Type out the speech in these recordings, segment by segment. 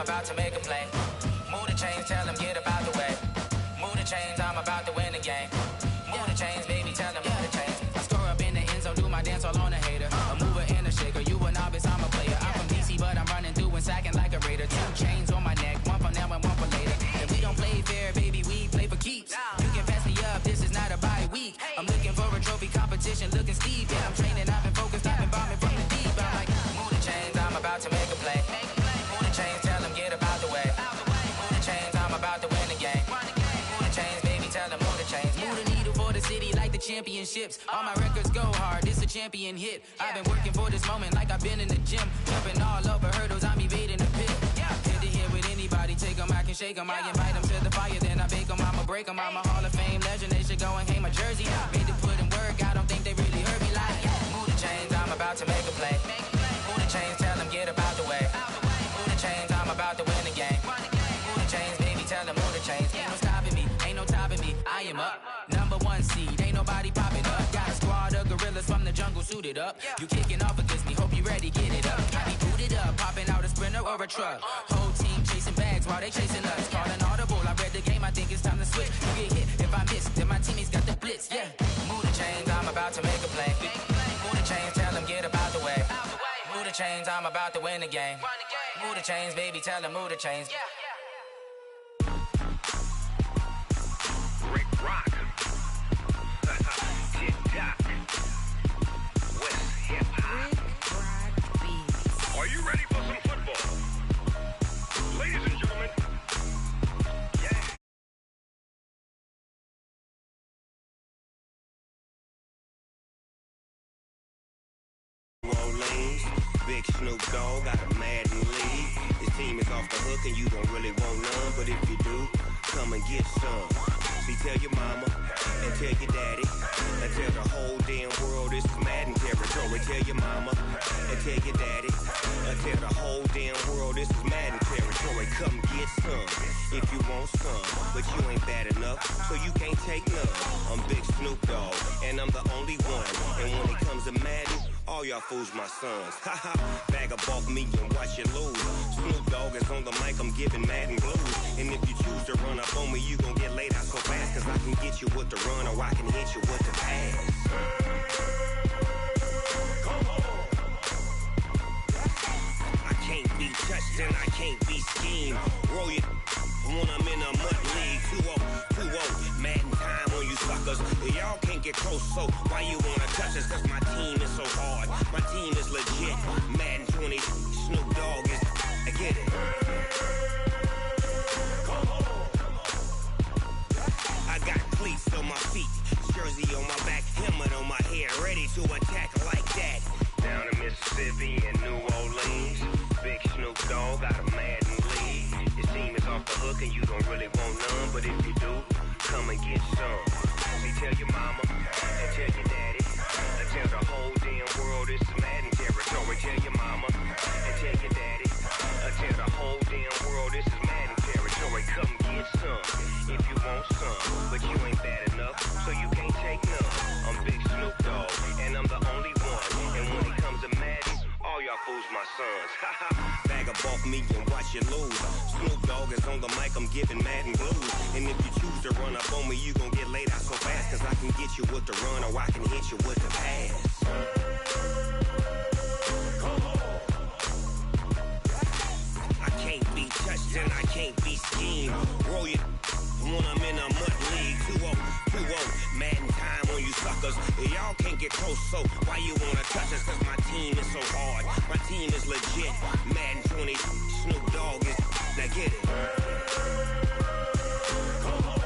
about to make a play. Move the chains, tell them get about the way. Move the chains, I'm about to win the game. Move the chains, baby, tell them move the chains. I score up in the end zone, do my dance all on a hater. A mover and a shaker, you a novice, I'm a player. I'm from DC, but I'm running through and sacking like a raider. 2 chains on my neck, one for now and one for later. And we don't play fair, baby, we play for keeps. You can pass me up, this is not a bye week. I'm looking for a trophy competition, looking steep. Yeah, I'm training, I've been focused, I've been bombing from the deep. I'm like, move the chains, I'm about to make a play. Move the chains, tell them get about the way. Move the chains, I'm about to win the game. Move the chains, baby, tell them move the chains. Move the needle for the city like the championships. All my records go hard, it's a champion hit. I've been working for this moment like I've been in the gym. Jumping all over hurdles, I'm evading the pit. Head to head with anybody, take them, I can shake them. I invite them to the fire, then I bake them, I'ma break them. I'm a Hall of Fame legend, they should go and hang my jersey. Made to put in work, I don't think they really heard me like, move the chains, I'm about to make a play. Move the chains, tell them get about the way. Move the chains, I'm about to win the game. Move the chains, baby, tell them move the chains. Ain't no stopping me, ain't no topping me, I am up. Number 1 seed, ain't nobody popping up. Got a squad of gorillas from the jungle suited up. You kicking off against me, hope you ready, get it up. I be booted up, popping out a Sprinter or a truck. Whole team chasing bags while they chasing us. Calling audible, I read the game, I think it's time to switch. You get hit, if I miss, then my teammates got the blitz, yeah. Move the chains, I'm about to make a play. Move the chains, tell them get about the way. Move the chains, I'm about to win the game. Move the chains, baby, tell them move the chains. Rick Rock. TikTok. West Hip Hop. Are you ready for some football? Ladies and gentlemen. Yeah. Orleans, Big Snoop Dogg got a Madden league. His team is off the hook and you don't really want none, but if you do, come and get some. See, tell your mama and tell your daddy and tell the whole damn world this is Madden territory. Tell your mama and tell your daddy and tell the whole damn world this is Madden territory. Come get some if you want some, but you ain't bad enough, so you can't take none. I'm Big Snoop Dogg and I'm the only one, and when it comes to Madden, all y'all fools my sons. Haha, bag up off me and watch you lose. Snoop Dogg is on the mic, I'm giving Madden blues. And if you choose to run up on me, you gon' get laid out so fast, cause I can get you with the run or I can hit you with the pass. Come on. I can't be touched and I can't be schemed. Roll you when I'm in a mud league. 2-0, Madden time on you suckers. Y'all can't get close, so why you wanna touch us? Cause my team is so hard, my team is legit. Madden 20, Snoop Dogg is, I get it. Come on. I got cleats on my feet, jersey on my back, helmet on my head, ready to attack like that. Down in Mississippi and New Orleans, Big Snoop Dogg got a Madden league. His team is off the hook and you don't really want none, but if you do, come and get some. See, tell your mama and tell your daddy and tell the whole damn world this is Madden territory. Tell your mama and tell your daddy and tell the whole damn world this is Madden territory. Come get some if you want some, but you ain't bad enough, so you can't take none. I'm Big Snoop Dogg and I'm the only one, and when it comes to Madden, all y'all fools my sons. Bag up off me and watch you lose. Snoop Dogg is on the mic, I'm giving Madden blues. And if you choose to run up on me, you gon' get laid out so fast, cause I can get you with the run or I can hit you with the pass. Come on. I can't be touched and I can't be schemed. Roll you when I'm in a mud league. 2-0, Madden time on you suckers. Y'all can't get close, so why you wanna touch us? Cause my team is so hard, my team is legit. Madden 20, Snoop Dogg is, now get it. Come on.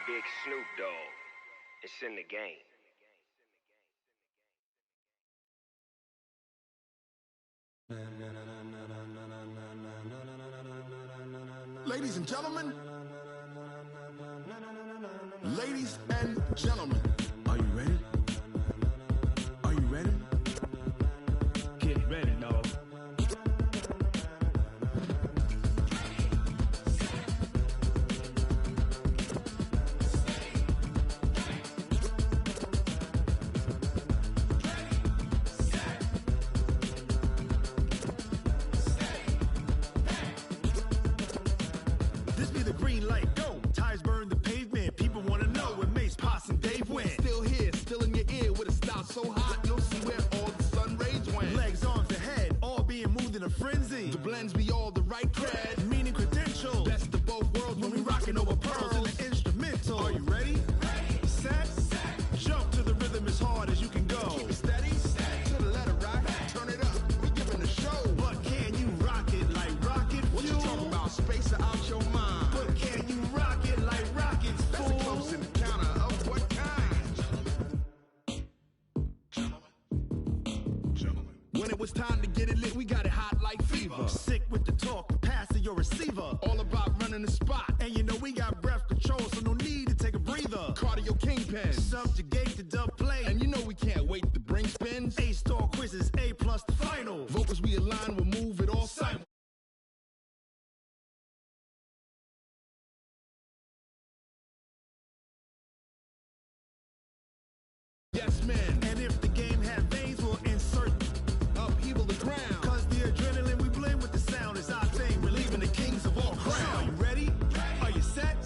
Big Snoop Dogg, it's in the game. Ladies and gentlemen, ladies and gentlemen, are you ready? Are you ready? Get ready, dog. it's time to get it lit. We got it hot like fever. Sick with the talk, pass to your receiver. All about running the spot. And you know we got breath control, so no need to take a breather. Cardio kingpin. Subjugate the dub play. And you know we can't wait to bring spins. A-star quizzes, A+ the final. Vocals we align, we'll move it all simul. Yes, man. And if the game had veins, we'll insert upheaval the ground. Cause the adrenaline we blend with the sound is our thing, relieving the kings of all crowns. Are you ready? Are you set?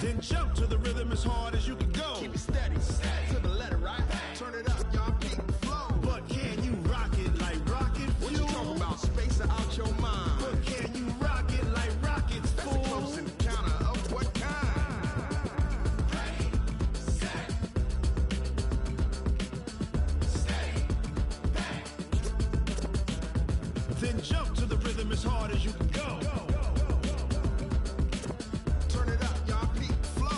Then jump to the rhythm as hard as you can go. Keep it steady, to the letter, right? Turn it up, y'all, peak the flow. But can you rock it like rocket fuel? What you talking about? Space out your mind. But can you rock it like rockets, That's fool? a close encounter of what kind? Ready, set, steady, back. Then jump to the rhythm as hard as you can go. Turn it up, y'all, peak the flow.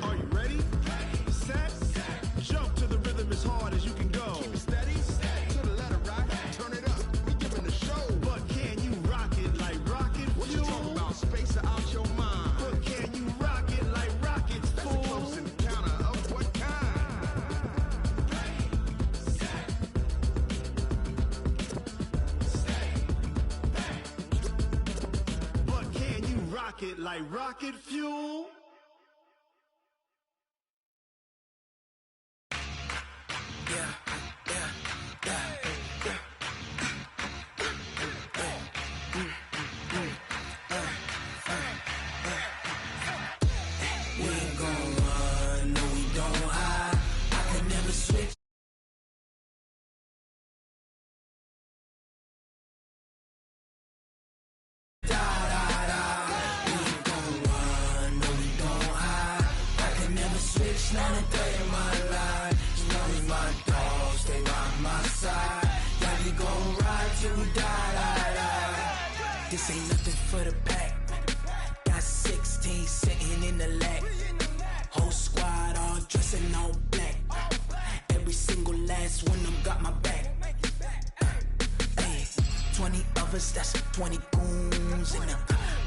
Are you ready? Set, jump to the rhythm as hard as you can go. Keep it steady, to the letter, right? Turn it up, we giving the show. But can you rock it like rocket What you fuel? talking about? Space out your mind. But can you rock it like rockets, That's a fool? close encounter of what kind? Ready, set, steady, back. But can you rock it like rocket fuel? This ain't nothing for the back. Got 16 sitting in the lap. Whole squad all dressing all black. Every single last one of them got my back. Hey, 20 of us, that's 20 goons in the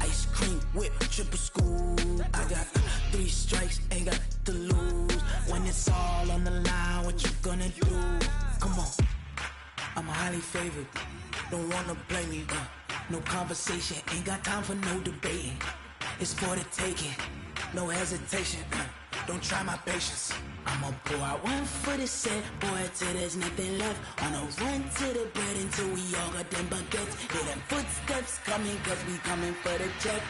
ice cream whip, triple school. I got 3 strikes, ain't got to lose. When it's all on the line, what you gonna do? Come on, I'm highly favored. Don't wanna play me, no conversation, ain't got time for no debating. It's for the taking, no hesitation. Don't try my patience. I'ma pour out one for the set, boy, till there's nothing left. On a run to the bread until we all got them baguettes. Hear them footsteps coming, cause we coming for the check.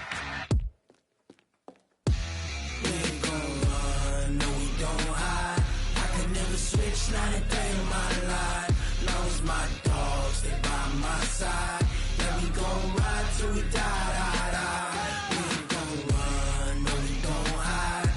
We ain't gon' run, no we don't hide. I could never switch, not a day in my life. Long as my dogs, stay by my side. Yeah, we gon' ride till we die, die, die. We ain't gon' run, no we don't hide.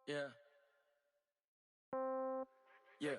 Yeah. Yeah.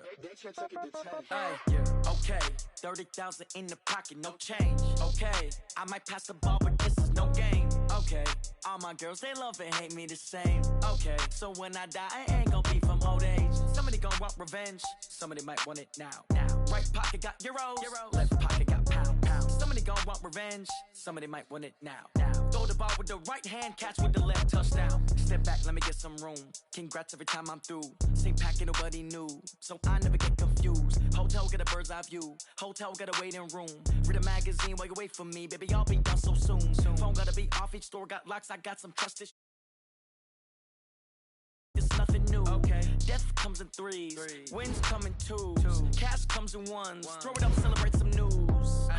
Hey, yeah. Okay. 30,000 in the pocket, no change. Okay. I might pass the ball, but this is no game. Okay. All my girls, they love and hate me the same. Okay. So when I die, I ain't gon' be from old age. Somebody gon' want revenge. Somebody might want it now. Right pocket got euros. Left pocket got pounds. Somebody gon' want revenge. Somebody might want it now. Throw the ball with the right hand, catch with the left, touchdown. Step back, let me get some room. Congrats every time I'm through. Same packet, nobody knew, so I never get confused. Hotel get a bird's eye view. Hotel got a waiting room. Read a magazine while you wait for me, baby. I'll be done so soon. Phone gotta be off. Each store got locks. I got some trusted. It's nothing new. Okay. Death comes in threes. Wins come in twos. Cash comes in ones. Throw it up, celebrate some news.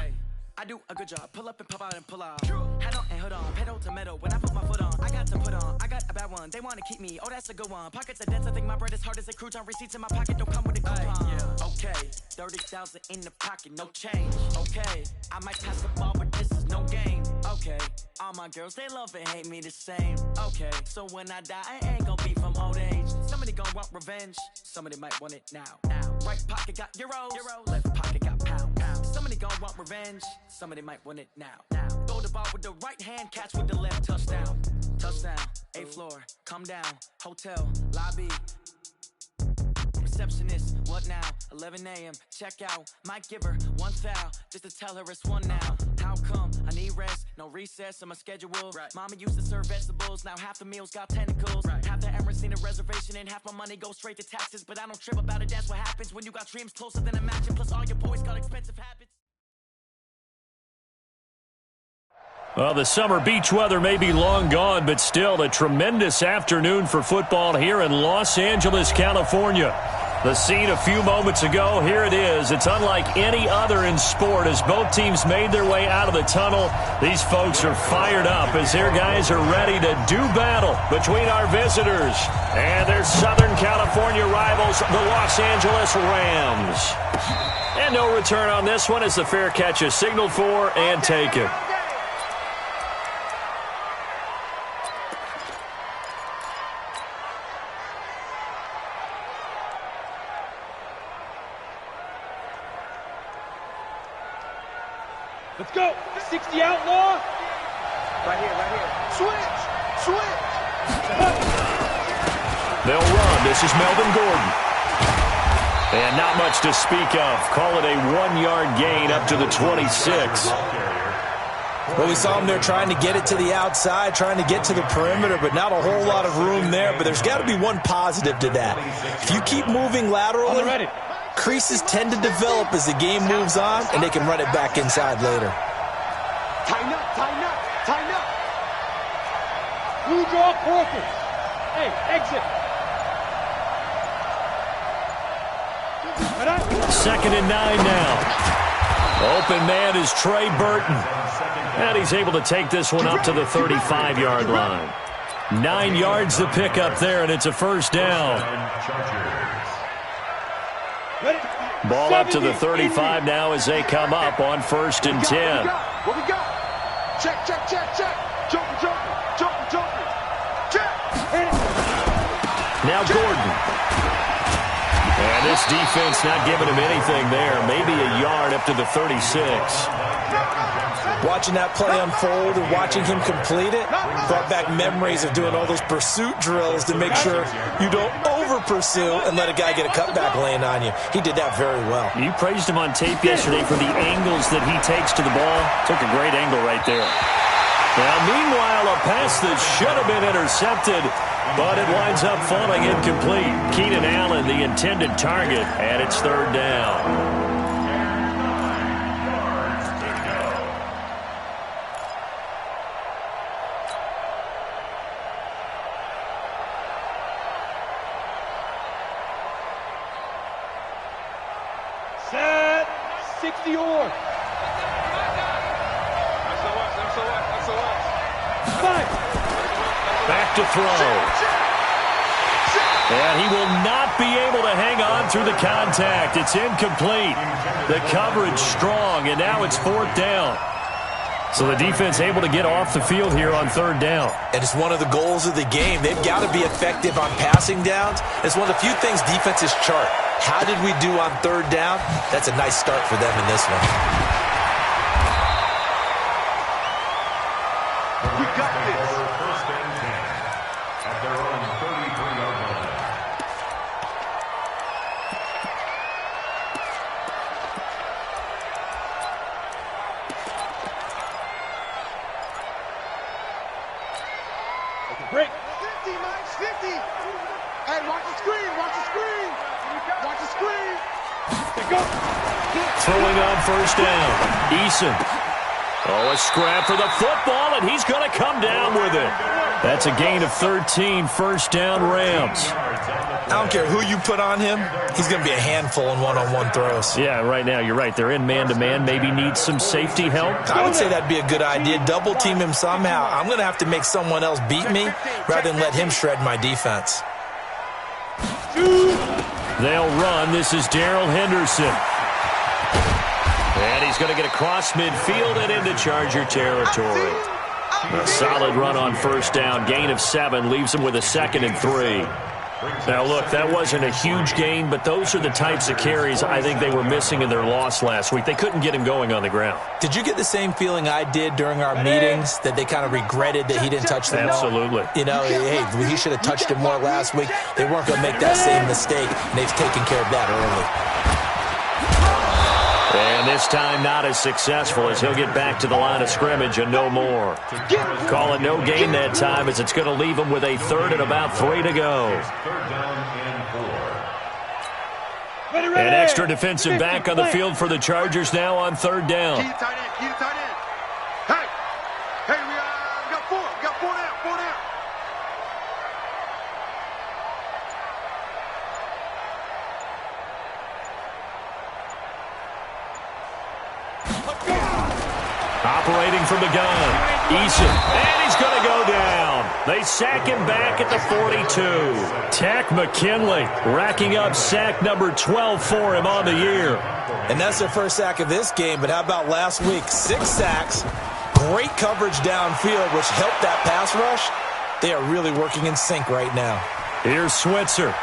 I do a good job. Pull up and pop out and pull out. Head on and hood on. Pedal to metal. When I put my foot on, I got to put on. I got a bad one. They want to keep me. Oh, that's a good one. Pockets are dense. I think my bread is hard as a crouton. Receipts in my pocket don't come with a coupon. Okay, 30,000 in the pocket, no change. Okay, I might pass the ball, but this is no game. Okay, all my girls, they love and hate me the same. Okay, so when I die, I ain't gonna be from old age. Somebody gonna want revenge. Somebody might want it now. Right pocket got euros. Left pocket got pounds. Somebody gonna want revenge. Somebody might want it now. Throw the ball with the right hand, catch with the left. Touchdown. Touchdown. 8th floor. Come down. Hotel. Lobby. Receptionist. What now? 11 a.m. Check out. Might give her one foul just to tell her it's one now. How come? I need rest. No recess on my schedule. Mama used to serve vegetables. Now half the meals got tentacles. Half the Emirates need a reservation and half my money goes straight to taxes. But I don't trip about it. That's what happens when you got dreams closer than a mansion. Plus all your boys got expensive habits. Well, the summer beach weather may be long gone, but still a tremendous afternoon for football here in Los Angeles, California. The scene a few moments ago, here it is. It's unlike any other in sport as both teams made their way out of the tunnel. These folks are fired up as their guys are ready to do battle between our visitors and their Southern California rivals, the Los Angeles Rams. And no return on this one as the fair catch is signaled for and taken. Let's go. 60 outlaw. Right here. Switch. They'll run. This is Melvin Gordon. And not much to speak of. Call it a 1-yard gain up to the 26. Well, we saw him there trying to get it to the outside, trying to get to the perimeter, but not a whole lot of room there. But there's got to be one positive to that. If you keep moving laterally, creases tend to develop as the game moves on, and they can run it back inside later. Tighten up. Blue draw corpus. Hey, exit. 2nd and 9 now. Open man is Trey Burton. And he's able to take this one up to the 35-yard line. 9 yards to pick up there, and it's a first down. Ball up to the 35 now as they come up on 1st and 10. What we got? Check. Jumping. Check. Now Gordon. And this defense not giving him anything there. Maybe a yard up to the 36. Watching that play unfold and watching him complete it brought back memories of doing all those pursuit drills to make sure you don't over-pursue and let a guy get a cutback laying on you. He did that very well. You praised him on tape yesterday for the angles that he takes to the ball. Took a great angle right there. Now, meanwhile, a pass that should have been intercepted, but it winds up falling incomplete. Keenan Allen, the intended target, and it's 3rd down. Set. 60 or. Back to throw. And he will not be able to hang on through the contact. It's incomplete. The coverage strong, and now it's 4th down. So the defense able to get off the field here on 3rd down. And it's one of the goals of the game. They've got to be effective on passing downs. It's one of the few things defenses chart. How did we do on 3rd down? That's a nice start for them in this one. We got this. Break. 50, Mike, 50. Hey, watch the screen. Watch the screen. Go. Throwing on 1st down. Eason. Oh, a scrap for the football, and he's going to come down with it. That's a gain of 13, 1st down Rams. I don't care who you put on him, he's going to be a handful in one-on-one throws. Yeah, right now, you're right. They're in man-to-man. Maybe need some safety help. I would say that'd be a good idea. Double-team him somehow. I'm going to have to make someone else beat me rather than let him shred my defense. They'll run. This is Darrell Henderson. And he's going to get across midfield and into Charger territory. A solid run on first down. Gain of 7 leaves him with a 2nd and 3. Now, look, that wasn't a huge gain, but those are the types of carries I think they were missing in their loss last week. They couldn't get him going on the ground. Did you get the same feeling I did during our meetings, that they kind of regretted that he didn't touch the ball? Absolutely. You know, hey, he should have touched it more last week. They weren't going to make that same mistake, and they've taken care of that early. And this time not as successful as he'll get back to the line of scrimmage and no more. Call it no gain that time as it's going to leave him with a 3rd and about 3 to go. An extra defensive back on the field for the Chargers now on 3rd down. Keep tight end, keep tight end. Hey, we got 4. We got 4 down, 4 down. Operating from the gun, Eason, and he's going to go down. They sack him back at the 42. Tack McKinley racking up sack number 12 for him on the year. And that's their first sack of this game, but how about last week? 6 sacks, great coverage downfield, which helped that pass rush. They are really working in sync right now. Here's Switzer.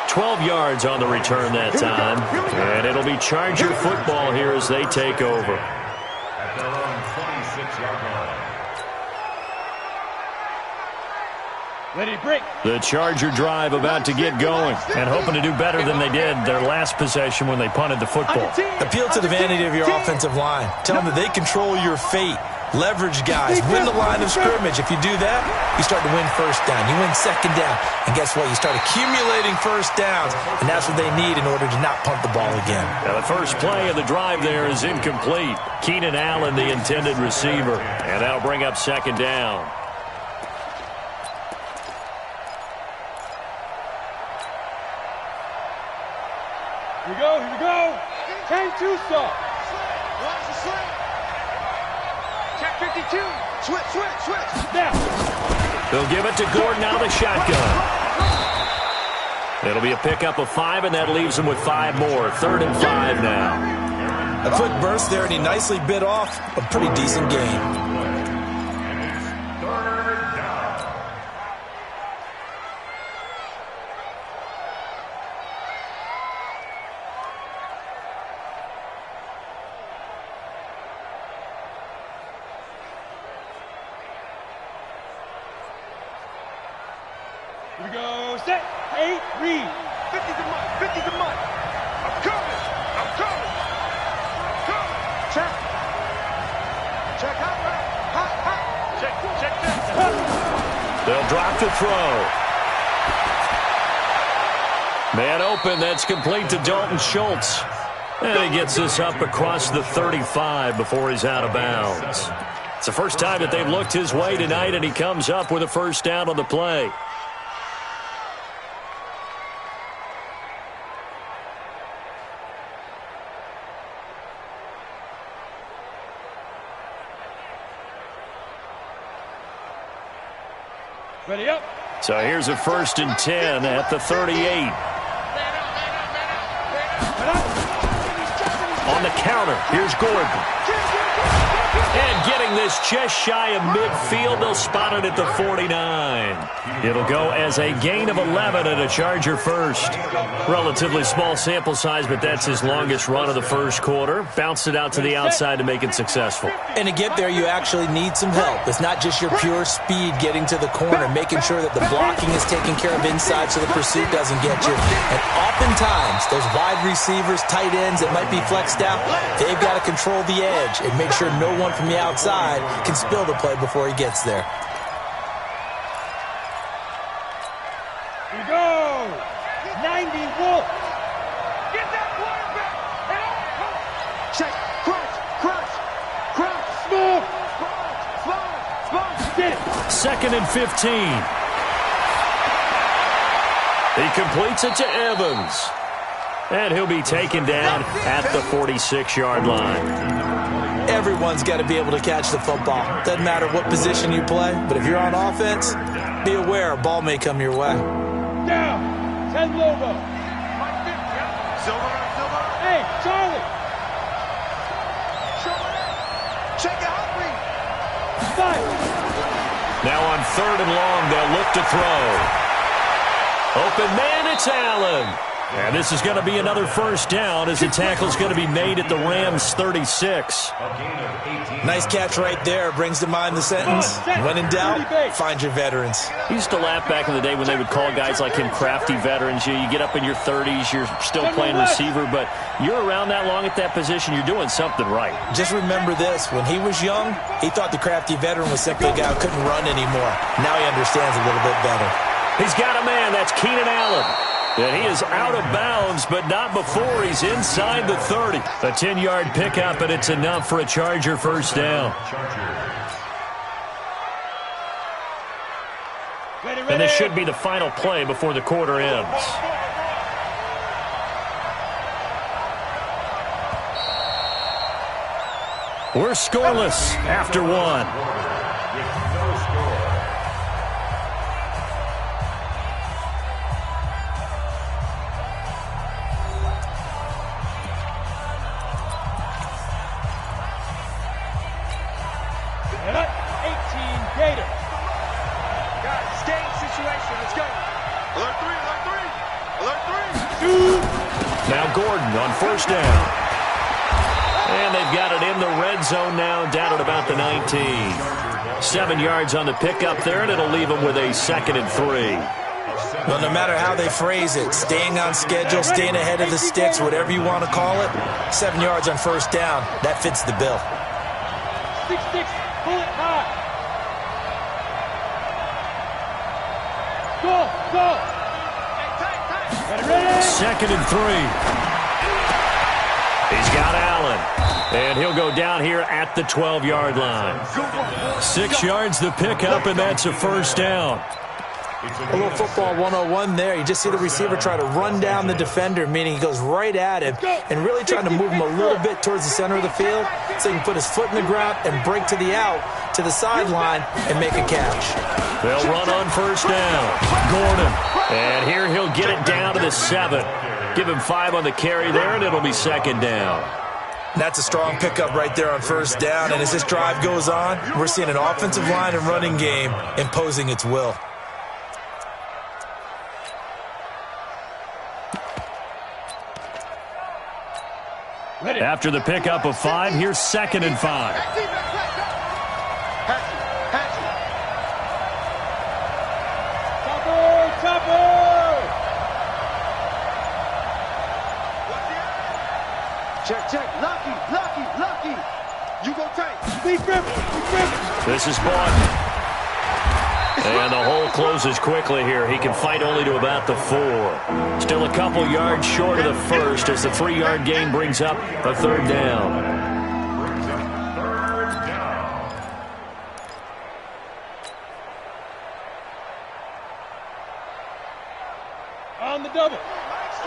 12 yards on the return that time. And it'll be Charger football here as they take over. At their own 26-yard line. Ready to break. The Charger drive about to get going and hoping to do better than they did their last possession when they punted the football. Appeal to the vanity of your offensive line. Tell them that they control your fate. Leverage guys. Win the line of scrimmage. If you do that, you start to win first down. You win second down. And guess what? You start accumulating first downs. And that's what they need in order to not punt the ball again. Now the first play of the drive there is incomplete. Keenan Allen, the intended receiver. And that'll bring up 2nd down. Here we go, here we go. Chain 2 stop. Check 52. Switch. Now. They'll give it to Gordon out of the shotgun. It'll be a pickup of 5, and that leaves him with 5 more. 3rd and 5 now. A quick burst there, and he nicely bit off a pretty decent game. Here we go, set, 8, read. 50 to mud. I'm coming. Check. Hot. Check. They'll drop the throw. Man open, that's complete to Dalton Schultz. And he gets this up across the 35 before he's out of bounds. It's the first time that they've looked his way tonight, and he comes up with a first down on the play. Ready up. So here's a 1st and 10 at the 38. On the counter, here's Gordon. And getting this just shy of midfield, they'll spot it at the 49. It'll go as a gain of 11 and a Charger first. Relatively small sample size, but that's his longest run of the first quarter. Bounced it out to the outside to make it successful. And to get there, you actually need some help. It's not just your pure speed getting to the corner, making sure that the blocking is taken care of inside so the pursuit doesn't get you. And oftentimes, those wide receivers, tight ends that might be flexed out, they've got to control the edge and make sure no one from the outside can spill the play before he gets there. Here we go. 90 Wolf. Get that quarterback. Check. Crouch. Slow. Get it. 2nd and 15. He completes it to Evans. And he'll be taken down at the 46-yard line. Everyone's got to be able to catch the football. Doesn't matter what position you play, but if you're on offense, be aware a ball may come your way. Down. 10 logo. Hey, Charlie. Check it out, please. Now on 3rd and long, they'll look to throw. Open man, it's Allen. And this is going to be another first down as the tackle's going to be made at the Rams' 36. Nice catch right there. Brings to mind the sentence, when in doubt, find your veterans. I used to laugh back in the day when they would call guys like him crafty veterans. You get up in your 30s, you're still playing receiver, but you're around that long at that position, you're doing something right. Just remember this. When he was young, he thought the crafty veteran was simply a guy who couldn't run anymore. Now he understands a little bit better. He's got a man. That's Keenan Allen. And he is out of bounds, but not before he's inside the 30. A 10-yard pickup, and it's enough for a Charger first down. And this should be the final play before the quarter ends. We're scoreless after one. Now Gordon on first down. And they've got it in the red zone now, down at about the 19. 7 yards on the pickup there, and it'll leave them with a 2nd and 3. Well, no matter how they phrase it, staying on schedule, staying ahead of the sticks, whatever you want to call it, 7 yards on first down, that fits the bill. 6-6, pull it high. Go. 2nd and 3. He's got Allen. And he'll go down here at the 12-yard line. 6 yards the pickup, and that's a first down. A little football 101 there. You just see the receiver try to run down the defender, meaning he goes right at him and really trying to move him a little bit towards the center of the field so he can put his foot in the ground and break to the out, to the sideline, and make a catch. They'll run on first down. Gordon. And here he'll get it down to the 7. Give him 5 on the carry there, and it'll be 2nd down. That's a strong pickup right there on first down. And as this drive goes on, we're seeing an offensive line and running game imposing its will. After the pickup of 5, here's 2nd and 5. Check. Lucky. You go tight. This is Bond. And the hole closes quickly here. He can fight only to about the 4. Still a couple yards short of the first as the 3-yard gain brings up a 3rd down. On the double. Let's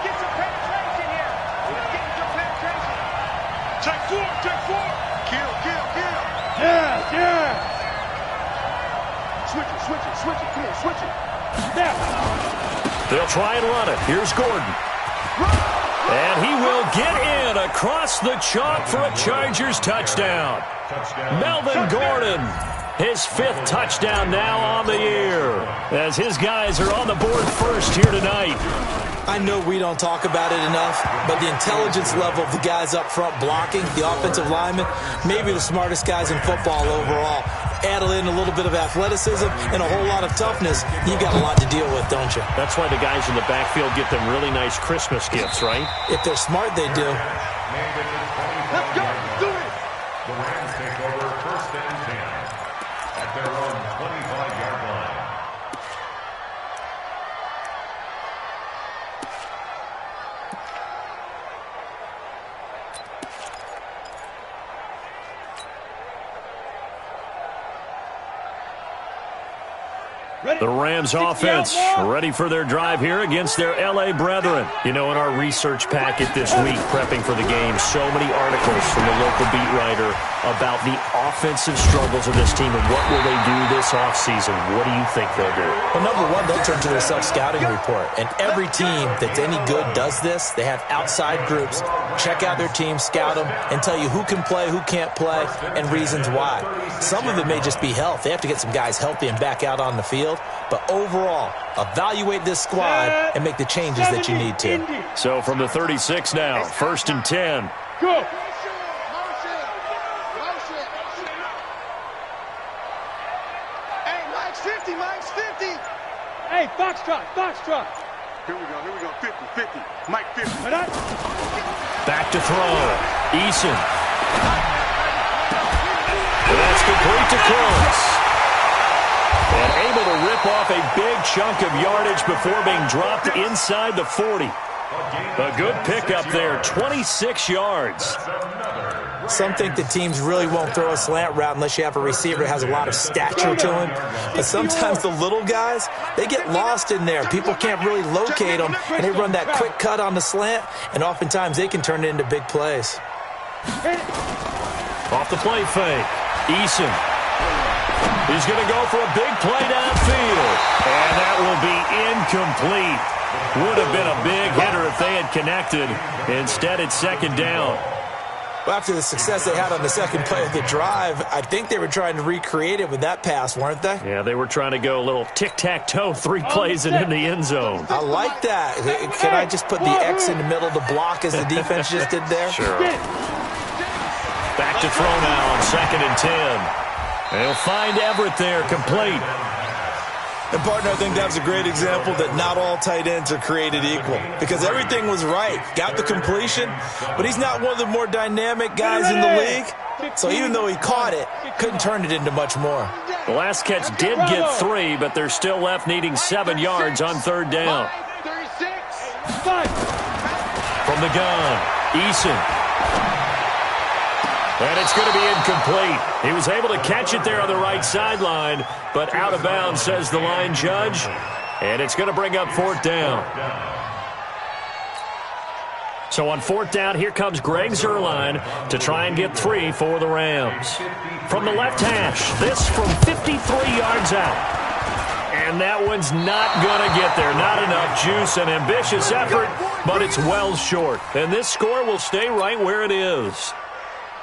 get some penetration here. Let's get some penetration. Check 4. Kill. Yeah. Switch it. Come on, switch it. Snap. They'll try and run it. Here's Gordon. And he will get in across the chalk for a Chargers touchdown. Melvin Gordon, his 5th touchdown now on the year, as his guys are on the board first here tonight. I know we don't talk about it enough, but the intelligence level of the guys up front blocking, the offensive linemen, maybe the smartest guys in football overall. Add in a little bit of athleticism and a whole lot of toughness, you've got a lot to deal with, don't you? That's why the guys in the backfield get them really nice Christmas gifts, right? If they're smart, they do. Let's go. Do it. The Rams take over 1st and 10 at their own 25-yard line. The Rams offense ready for their drive here against their L.A. brethren. You know, in our research packet this week, prepping for the game, so many articles from the local beat writer about the offensive struggles of this team and what will they do this offseason. What do you think they'll do? Well, number one, they'll turn to their self-scouting report. And every team that's any good does this. They have outside groups, check out their team, scout them, and tell you who can play, who can't play, and reasons why. Some of it may just be health. They have to get some guys healthy and back out on the field. But overall, evaluate this squad and make the changes that you need to. So from the 36 now, 1st and 10. Go. Hey, Mike's 50, Mike's 50. Hey, foxtrot, foxtrot. Here we go, 50. Mike 50. Back to throw. Eason. And that's complete to Crooks. And able to rip off a big chunk of yardage before being dropped inside the 40. A good pickup there, 26 yards. Some think the teams really won't throw a slant route unless you have a receiver that has a lot of stature to him. But sometimes the little guys, they get lost in there. People can't really locate them, and they run that quick cut on the slant, and oftentimes they can turn it into big plays. Off the play fake, Eason. He's going to go for a big play downfield, and that will be incomplete. Would have been a big hitter if they had connected. Instead, it's 2nd down. Well, after the success they had on the second play of the drive, I think they were trying to recreate it with that pass, weren't they? Yeah, they were trying to go a little tic-tac-toe, 3 plays and in the end zone. I like that. Can I just put the X in the middle to block as the defense just did there? Sure. Back to throw now on 2nd and 10. They'll find Everett there, complete. And, partner, I think that was a great example that not all tight ends are created equal. Because everything was right. Got the completion, but he's not one of the more dynamic guys in the league. So even though he caught it, couldn't turn it into much more. The last catch did get 3, but they're still left needing 7 yards on 3rd down. From the gun, Eason. And it's going to be incomplete. He was able to catch it there on the right sideline, but out of bounds, says the line judge. And it's going to bring up 4th down. So on 4th down, here comes Greg Zuerlein to try and get 3 for the Rams. From the left hash, this from 53 yards out. And that one's not going to get there. Not enough juice, an ambitious effort, but it's well short. And this score will stay right where it is.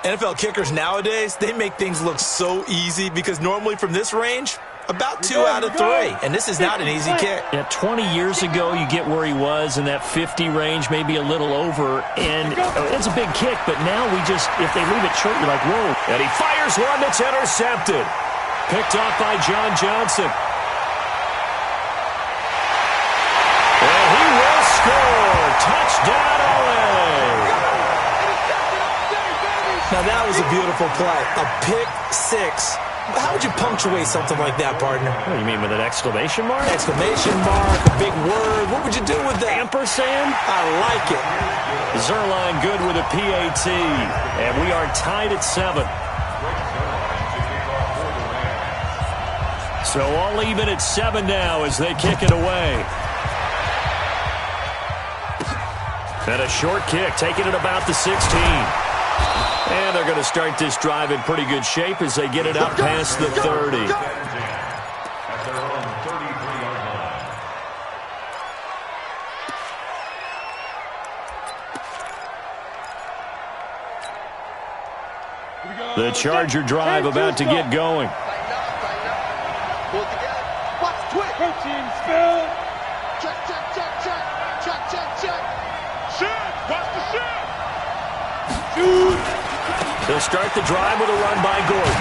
NFL kickers nowadays, they make things look so easy because normally from this range, about 2 out of 3. And this is not an easy kick. Yeah, 20 years ago, you get where he was in that 50 range, maybe a little over. And it's a big kick, but now if they leave it short, you're like, whoa. And he fires one that's intercepted. Picked off by John Johnson. And he will score. Touchdown, LA. Now, that was a beautiful play. A pick 6. How would you punctuate something like that, partner? What do you mean, with an exclamation mark? Exclamation mark, a big word. What would you do with that? Ampersand? I like it. Zuerlein good with a PAT. And we are tied at 7. So all even at 7 now as they kick it away. And a short kick, taking it about the 16. And they're going to start this drive in pretty good shape as they get it up past the 30. At their own 33-yard line. The Charger drive about to get going. Pull together. Watch twitch. Protein spill. Check. Shoot. Watch the shoot. Shoot. They'll start the drive with a run by Gordon.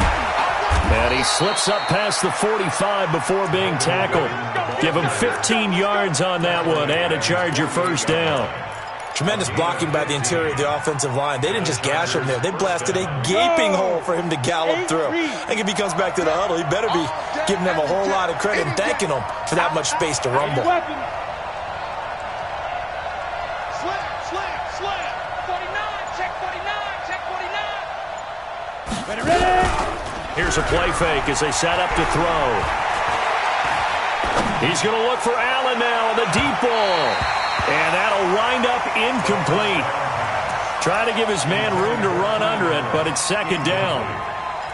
And he slips up past the 45 before being tackled. Give him 15 yards on that one and a Charger 1st down. Tremendous blocking by the interior of the offensive line. They didn't just gash him there. They blasted a gaping hole for him to gallop through. I think if he comes back to the huddle, he better be giving them a whole lot of credit and thanking them for that much space to rumble. Ready. Here's a play fake as they set up to throw. He's going to look for Allen now on the deep ball. And that'll wind up incomplete. Try to give his man room to run under it, but it's second down.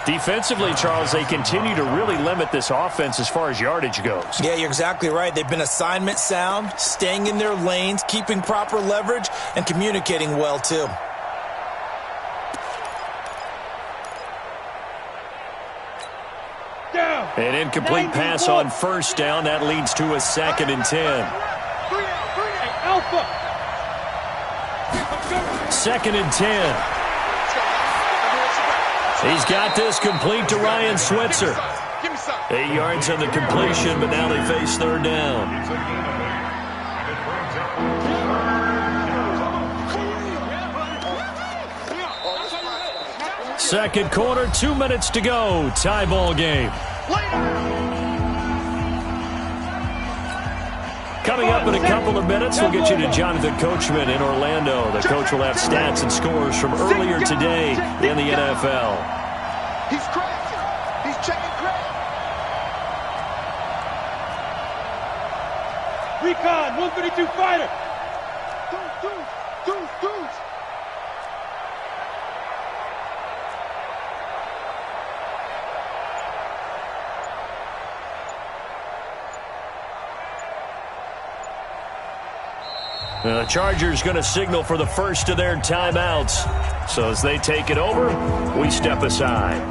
Defensively, Charles, they continue to really limit this offense as far as yardage goes. Yeah, you're exactly right. They've been assignment sound, staying in their lanes, keeping proper leverage, and communicating well, too. An incomplete pass on first down. That leads to a 2nd and 10. 2nd and 10. He's got this complete to Ryan Switzer. 8 yards on the completion, but now they face third down. Second quarter, 2 minutes to go. Tie ball game. Coming up in a couple of minutes, we'll get you to Jonathan Coachman in Orlando. The coach will have stats and scores from earlier today in the NFL. He's crazy. He's checking crazy. Recon, 132 fighter. Dudes. The Chargers going to signal for the first of their timeouts. So as they take it over, we step aside.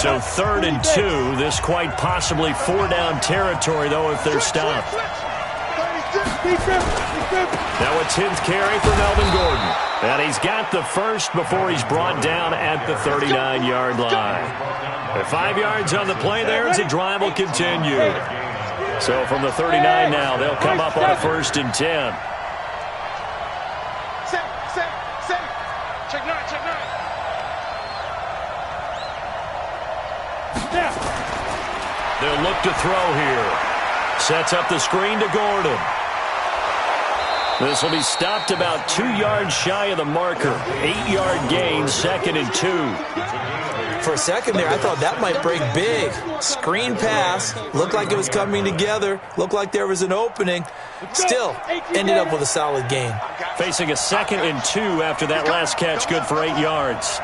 So 3rd and 2. This quite possibly 4-down territory, though, if they're stopped. Now a 10th carry for Melvin Gordon. And he's got the first before he's brought down at the 39-yard line. At 5 yards on the play there as the drive will continue. So from the 39 now, they'll come up on a 1st and 10. Check 9. They'll look to throw here. Sets up the screen to Gordon. This will be stopped about 2 yards shy of the marker. 8-yard gain, 2nd and 2. For a second there, I thought that might break big. Screen pass. Looked like it was coming together. Looked like there was an opening. Still, ended up with a solid gain. Facing a 2nd and 2 after that last catch, good for 8 yards.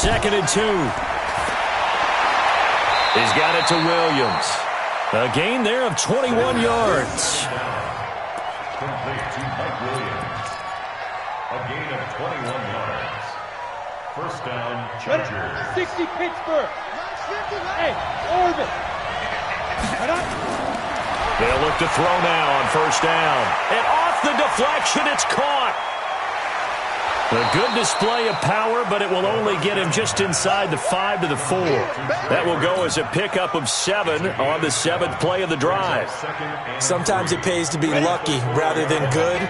2nd and 2. He's got it to Williams. A gain there of 21 yards. Complete to Mike Williams. A gain of 21 yards. First down, Chargers. 60 Pittsburgh. Hey, Orbit. They'll look to throw now on first down. And off the deflection, it's caught. A good display of power, but it will only get him just inside the 5 to the 4. That will go as a pickup of 7 on the 7th play of the drive. Sometimes it pays to be lucky rather than good.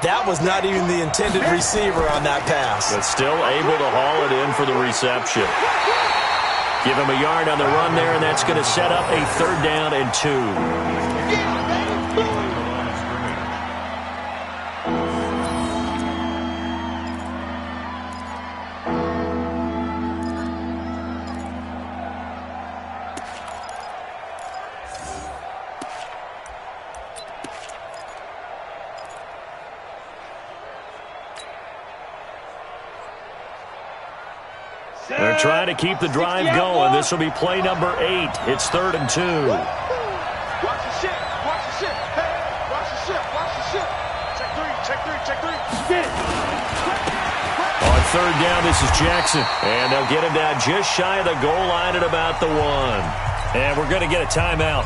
That was not even the intended receiver on that pass. But still able to haul it in for the reception. Give him a yard on the run there, and that's going to set up a 3rd down and 2. They're trying to keep the drive going. This will be play number 8. It's 3rd and 2. Watch the ship. Hey, watch the ship. Check 3. On 3rd down, this is Jackson. And they'll get him down just shy of the goal line at about the 1. And we're going to get a timeout.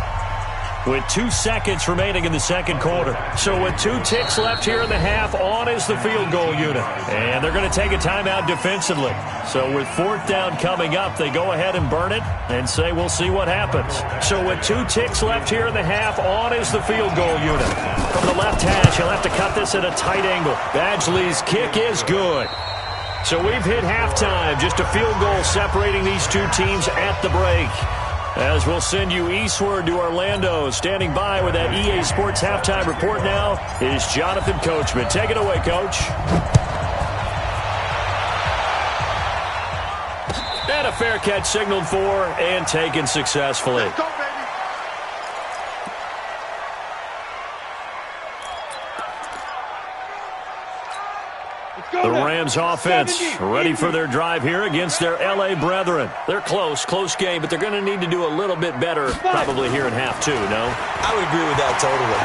with 2 seconds remaining in the second quarter. So with 2 ticks left here in the half, on is the field goal unit. And they're going to take a timeout defensively. So with 4th down coming up, they go ahead and burn it and say we'll see what happens. So with 2 ticks left here in the half, on is the field goal unit. From the left hash, he'll have to cut this at a tight angle. Badgley's kick is good. So we've hit halftime, just a field goal separating these 2 teams at the break. As we'll send you eastward to Orlando, standing by with that EA Sports halftime report now is Jonathan Coachman. Take it away, Coach. And a fair catch signaled for and taken successfully. Let's go, baby. The Rams offense ready for their drive here against their L.A. brethren. They're close game, but they're going to need to do a little bit better probably here in half 2, no? I would agree with that totally.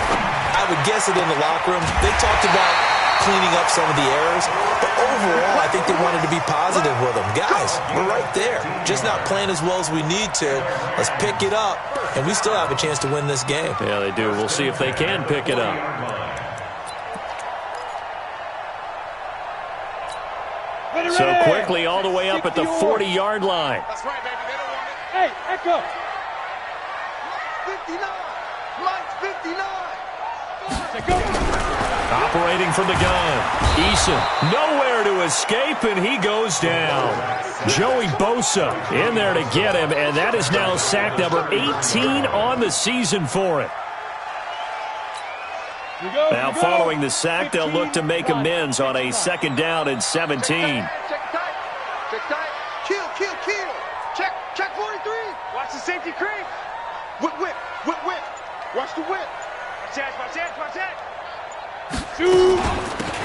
I would guess it in the locker room. They talked about cleaning up some of the errors, but overall, I think they wanted to be positive with them. Guys, we're right there. Just not playing as well as we need to. Let's pick it up, and we still have a chance to win this game. Yeah, they do. We'll see if they can pick it up. So quickly all the way up at the 40-yard line. That's right, baby. They don't want it. Hey, echo. 59. 59. Operating from the gun. Eason nowhere to escape, and he goes down. Joey Bosa in there to get him, and that is now sack number 18 on the season for him. Now following the sack, they'll look to make amends on a 2nd down and 17. Check tight. Kill. Check 43. Watch the safety creep. Whip. Watch the whip. Watch that.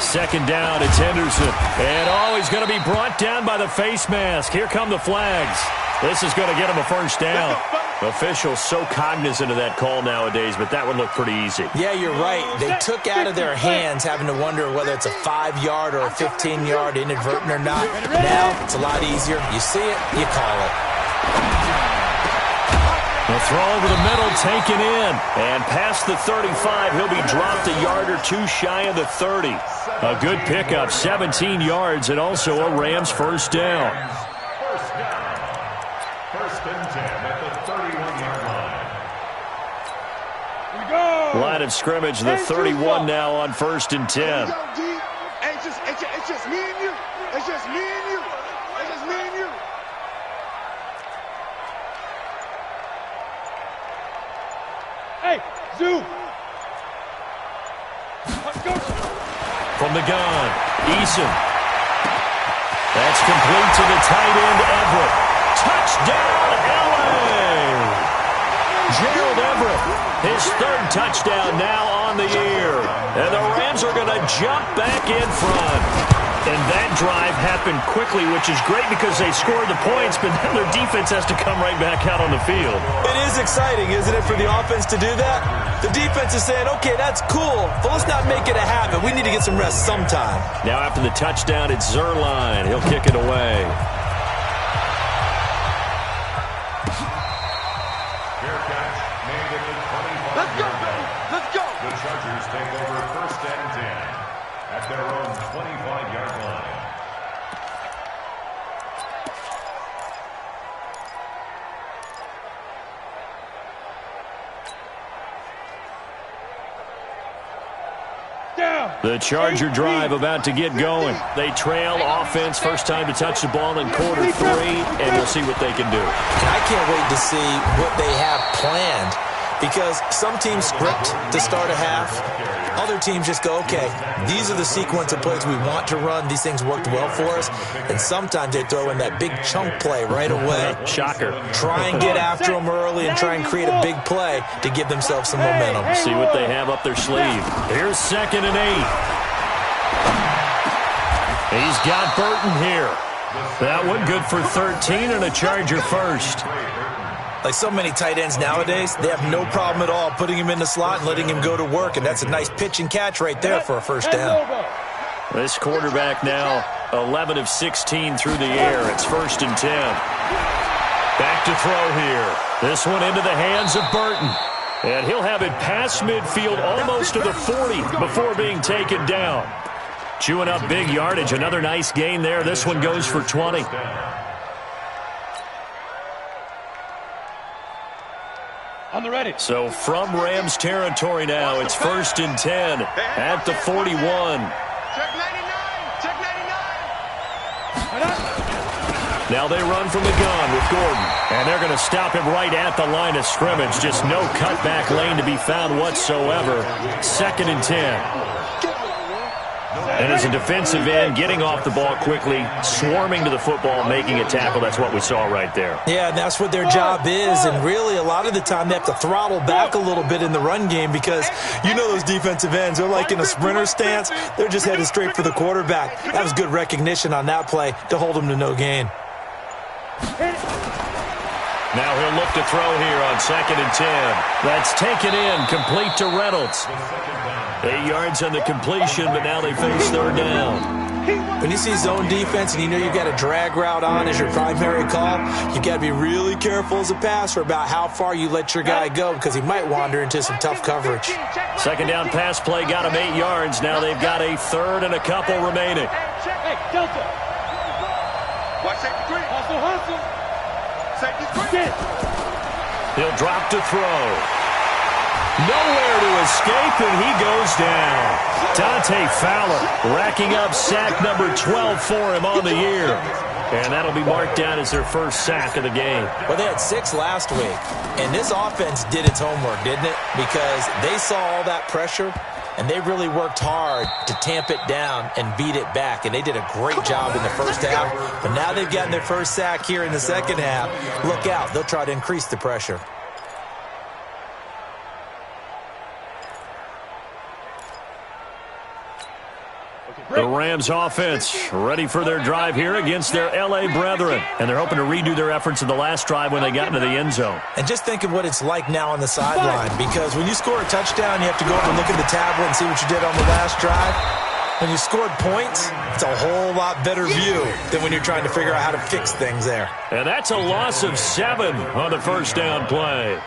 2nd down, it's Henderson. And he's going to be brought down by the face mask. Here come the flags. This is going to get him a 1st down. Officials so cognizant of that call nowadays, but that would look pretty easy. Yeah, you're right. They took out of their hands having to wonder whether it's a 5-yard or a 15-yard inadvertent or not. Now, it's a lot easier. You see it, you call it. The throw over the middle taken in. And past the 35, he'll be dropped a yard or 2 shy of the 30. A good pickup, 17 yards, and also a Rams 1st down. First and 10 at the 31-yard line. Line of scrimmage, the 31 now on 1st and 10. It's just me and you. It's just me and you. Hey, Zoo. Let's go. From the gun, Eason. That's complete to the tight end, Everett. Touchdown, L.A. Gerald Everett, his 3rd touchdown now on the year. And the Rams are going to jump back in front. And that drive happened quickly, which is great because they scored the points, but then their defense has to come right back out on the field. It is exciting, isn't it, for the offense to do that? The defense is saying, okay, that's cool, but let's not make it a habit. We need to get some rest sometime. Now after the touchdown, it's Zerline. He'll kick it away. Let's go, baby. Let's go. The Chargers take over 1st and 10 at their own 25-yard line. The Charger drive about to get going. They trail offense, first time to touch the ball in quarter 3, and we'll see what they can do. I can't wait to see what they have planned, because some teams script to start a half. Other teams just go, okay, these are the sequence of plays we want to run. These things worked well for us. And sometimes they throw in that big chunk play right away. Shocker. Try and get after them early and try and create a big play to give themselves some momentum. See what they have up their sleeve. Here's 2nd and 8. He's got Burton here. That one good for 13 and a Charger 1st. Like so many tight ends nowadays, they have no problem at all putting him in the slot and letting him go to work, and that's a nice pitch and catch right there for a 1st down. This quarterback now 11 of 16 through the air. It's 1st and 10. Back to throw here. This one into the hands of Burton. And he'll have it past midfield, almost to the 40 before being taken down. Chewing up big yardage. Another nice gain there. This one goes for 20. On the ready. So from Rams territory now, it's 1st and 10 at the 41. Check 99. Check 99. Now they run from the gun with Gordon. And they're going to stop him right at the line of scrimmage. Just no cutback lane to be found whatsoever. 2nd and 10. And as a defensive end, getting off the ball quickly, swarming to the football, making a tackle, that's what we saw right there. Yeah, and that's what their job is. And really, a lot of the time, they have to throttle back a little bit in the run game because you know those defensive ends, they're like in a sprinter stance. They're just headed straight for the quarterback. That was good recognition on that play to hold them to no gain. Now he'll look to throw here on 2nd and 10. That's taken in, complete to Reynolds. 8 yards on the completion, but now they face 3rd down. When you see zone defense and you know you've got a drag route on as your primary call, you've got to be really careful as a passer about how far you let your guy go because he might wander into some tough coverage. 2nd down pass play got him 8 yards. Now they've got a 3rd and a couple remaining. Hey, Delta. Watch safety green. Hustle, hustle. Safety green. He'll drop to throw. Nowhere to escape, and he goes down. Dante Fowler racking up sack number 12 for him on the year. And that'll be marked down as their first sack of the game. Well, they had 6 last week, and this offense did its homework, didn't it? Because they saw all that pressure, and they really worked hard to tamp it down and beat it back. And they did a great job in the first half. But now they've gotten their first sack here in the second half. Look out. They'll try to increase the pressure. The Rams offense ready for their drive here against their L.A. brethren. And they're hoping to redo their efforts in the last drive when they got into the end zone. And just think of what it's like now on the sideline. Because when you score a touchdown, you have to go over and look at the tablet and see what you did on the last drive. When you scored points, it's a whole lot better view than when you're trying to figure out how to fix things there. And that's a loss of 7 on the first down play.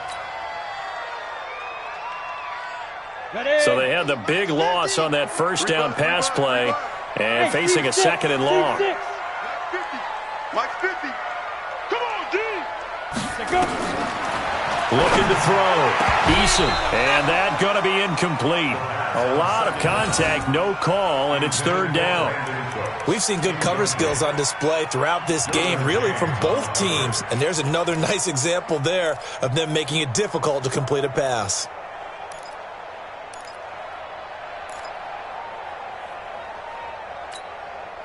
So they had the big loss on that first down pass play and facing a 2nd and long. Mike 50. Come on, D. Looking to throw. Eason. And that going to be incomplete. A lot of contact, no call, and it's 3rd down. We've seen good cover skills on display throughout this game, really from both teams. And there's another nice example there of them making it difficult to complete a pass.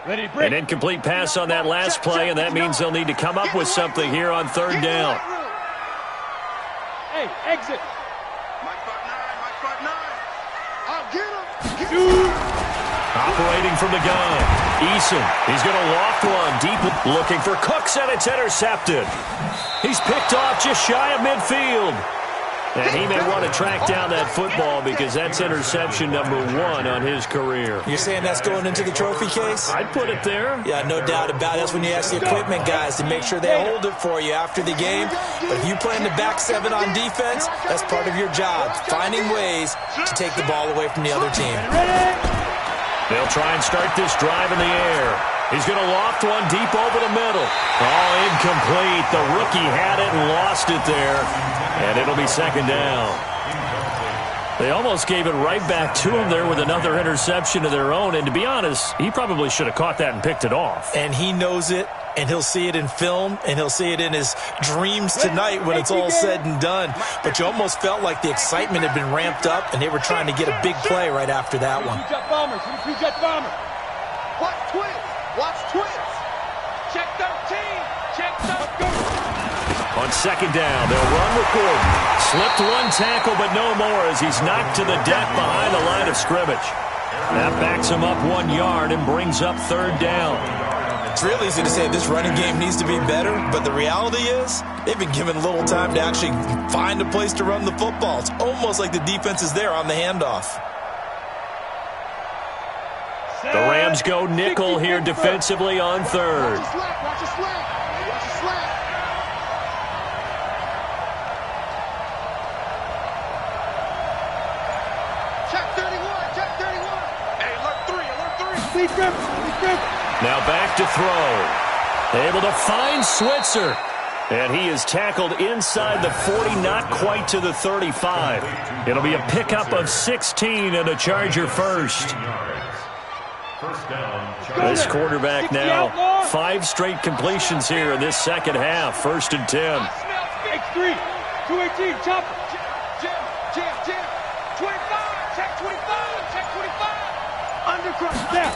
An incomplete pass on that last play, and that means they'll need to come up with something here on 3rd down. Hey, exit. Mike 5'9", I'll get him. Operating from the gun. Eason, he's going to loft one deep, looking for Cooks, and it's intercepted. He's picked off just shy of midfield. And he may want to track down that football because that's interception number 1 on his career. You're saying that's going into the trophy case? I'd put it there. Yeah, no doubt about it. That's when you ask the equipment guys to make sure they hold it for you after the game. But if you play in the back 7 on defense, that's part of your job, finding ways to take the ball away from the other team. They'll try and start this drive in the air. He's going to loft one deep over the middle. Oh, incomplete. The rookie had it and lost it there. And it'll be 2nd down. They almost gave it right back to him there with another interception of their own. And to be honest, he probably should have caught that and picked it off. And he knows it, and he'll see it in film, and he'll see it in his dreams tonight when it's all said and done. But you almost felt like the excitement had been ramped up, and they were trying to get a big play right after that one. Jet bombers. Jet bombers. Watch twins. Watch twins. Check 13. Check 13. On 2nd down, they'll run with Gordon. Slipped one tackle, but no more as he's knocked to the deck behind the line of scrimmage. That backs him up 1 yard and brings up 3rd down. It's real easy to say this running game needs to be better, but the reality is they've been given little time to actually find a place to run the football. It's almost like the defense is there on the handoff. The Rams go nickel here defensively on 3rd. Watch your slant. Watch your slant. Now back to throw. Able to find Switzer. And he is tackled inside the 40, not quite to the 35. It'll be a pickup of 16 and a Charger first. This quarterback now, 5 straight completions here in this second half. 1st and 10. X3, 218, chopper. Jam. 25, check 25. Undercross, there.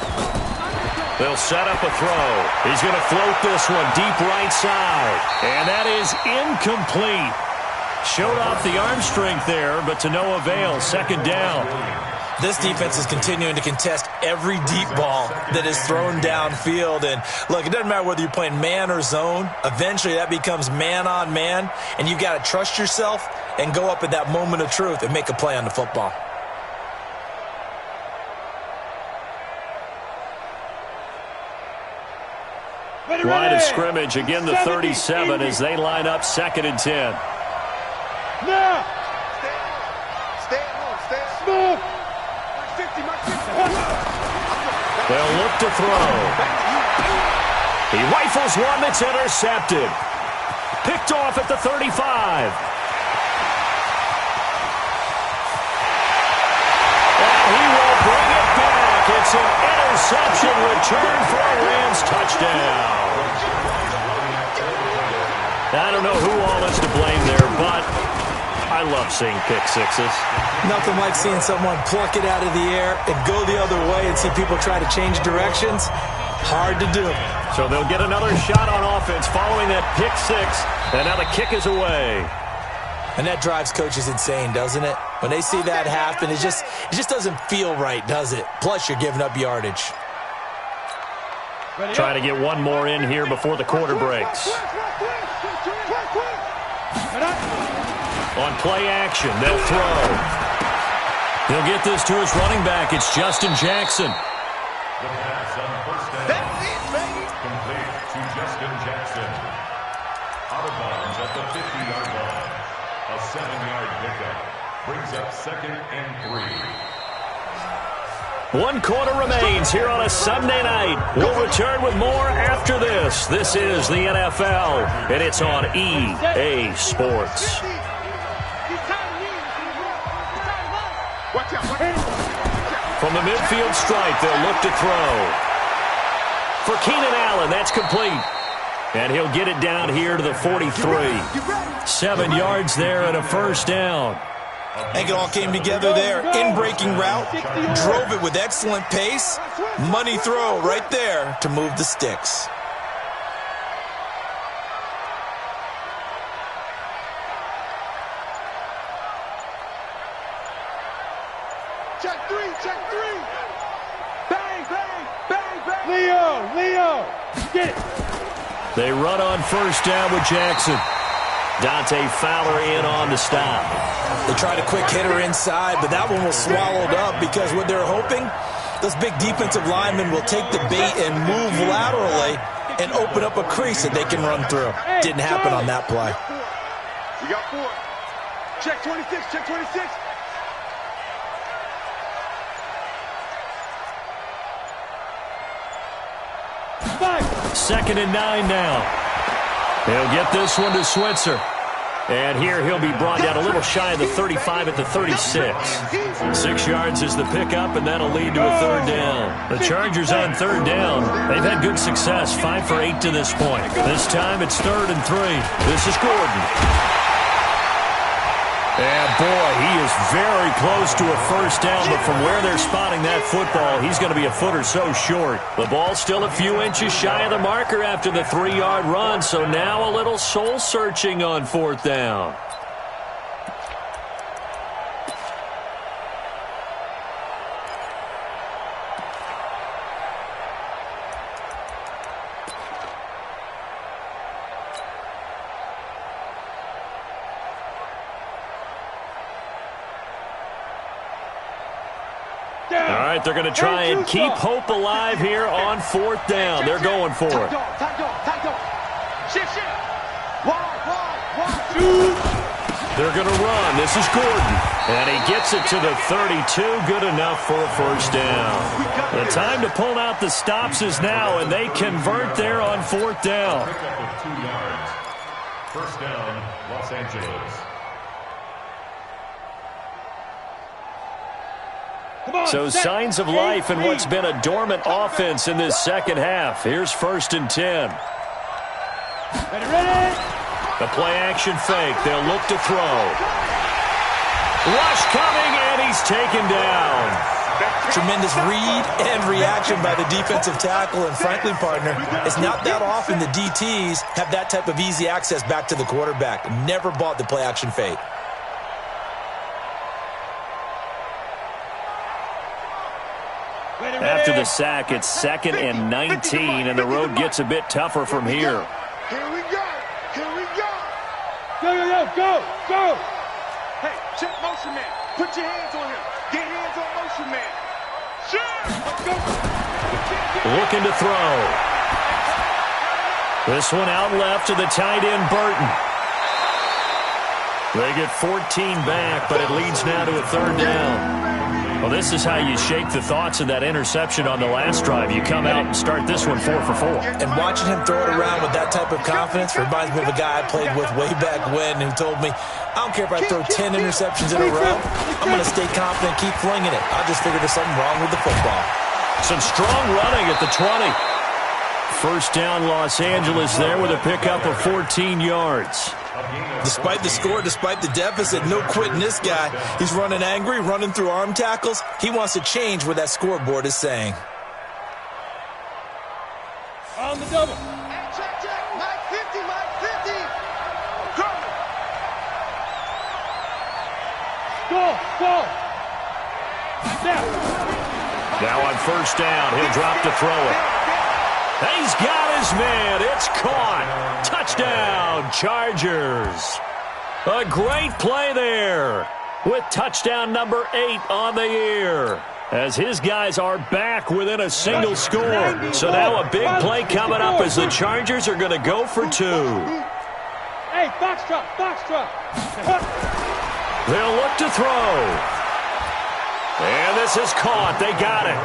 They'll set up a throw. He's going to float this one deep right side. And that is incomplete. Showed off the arm strength there, but to no avail. 2nd down. This defense is continuing to contest every deep ball that is thrown downfield. And, look, it doesn't matter whether you're playing man or zone. Eventually that becomes man on man. And you've got to trust yourself and go up at that moment of truth and make a play on the football. Line of scrimmage, again the 37 as they line up 2nd and 10. Now! Smooth! They'll look to throw. He rifles one that's intercepted. Picked off at the 35. And he will bring it back. It's an interception return for a Rams touchdown. I don't know who all is to blame there, but I love seeing pick sixes. Nothing like seeing someone pluck it out of the air and go the other way and see people try to change directions. Hard to do. So they'll get another shot on offense following that pick six, and now the kick is away. And that drives coaches insane, doesn't it? When they see that happen, it just doesn't feel right, does it? Plus, you're giving up yardage. Trying to get one more in here before the quarter breaks. On play action, they'll throw. He'll get this to his running back. It's Justin Jackson. The pass on 1st down. That's it, baby. Complete to Justin Jackson. Out of bounds at the 50-yard line. A 7-yard pickup brings up 2nd and 3. 1 quarter remains here on a Sunday night. We'll return with more after this. This is the NFL, and it's on EA Sports. From the midfield stripe, they'll look to throw. For Keenan Allen, that's complete. And he'll get it down here to the 43. 7 yards there and a 1st down. I think it all came together there. In-breaking route, drove it with excellent pace. Money throw right there to move the sticks. Check three. Bang, bang, bang, bang. Leo, get it. They run on 1st down with Jackson. Dante Fowler in on the stop. They tried a quick hitter inside, but that one was swallowed up because what they're hoping, those big defensive linemen will take the bait and move laterally and open up a crease that they can run through. Didn't happen on that play. We got 4. Check 26, check 26. Second and 9 now. He'll get this one to Switzer. And here he'll be brought down a little shy of the 35 at the 36. 6 yards is the pickup, and that'll lead to a 3rd down. The Chargers on 3rd down. They've had good success, 5 for 8 to this point. This time it's 3rd and 3. This is Gordon. And boy, he is very close to a 1st down, but from where they're spotting that football, he's going to be a foot or so short. The ball's still a few inches shy of the marker after the 3-yard run, so now a little soul-searching on 4th down. All right, they're going to try and keep hope alive here on 4th down. They're going for it. Shift. Wide. They're going to run. This is Gordon. And he gets it to the 32. Good enough for a first down. The time to pull out the stops is now, and they convert there on 4th down. Pickup of 2 yards. First down, Los Angeles. So signs of life in what's been a dormant offense in this second half. Here's 1st and 10. Ready? The play-action fake. They'll look to throw. Rush coming, and he's taken down. Tremendous read and reaction by the defensive tackle. And frankly, partner, it's not that often the DTs have that type of easy access back to the quarterback. Never bought the play-action fake. After the sack, it's 2nd and 19, and the road gets a bit tougher from here. Here we go. Here we go. Go. Hey, check motion man. Put your hands on him. Get hands on motion man. Sure. Looking to throw. This one out left to the tight end, Burton. They get 14 back, but it leads now to a 3rd down. Well, this is how you shake the thoughts of that interception on the last drive. You come out and start this one 4 for 4. And watching him throw it around with that type of confidence reminds me of a guy I played with way back when who told me, I don't care if I throw 10 interceptions in a row. I'm going to stay confident, keep flinging it. I just figured there's something wrong with the football. Some strong running at the 20. First down, Los Angeles there with a pickup of 14 yards. Despite the score, despite the deficit, no quitting this guy. He's running angry, running through arm tackles. He wants to change what that scoreboard is saying. On the double. Hey, check. Mike 50. Go. Now on first down, he'll drop to throw it. He's got his man. It's caught. Touchdown, Chargers. A great play there with touchdown number 8 on the year as his guys are back within a single score. So now a big play coming up as the Chargers are going to go for 2. Hey, foxtrot. They'll look to throw. And this is caught. They got it.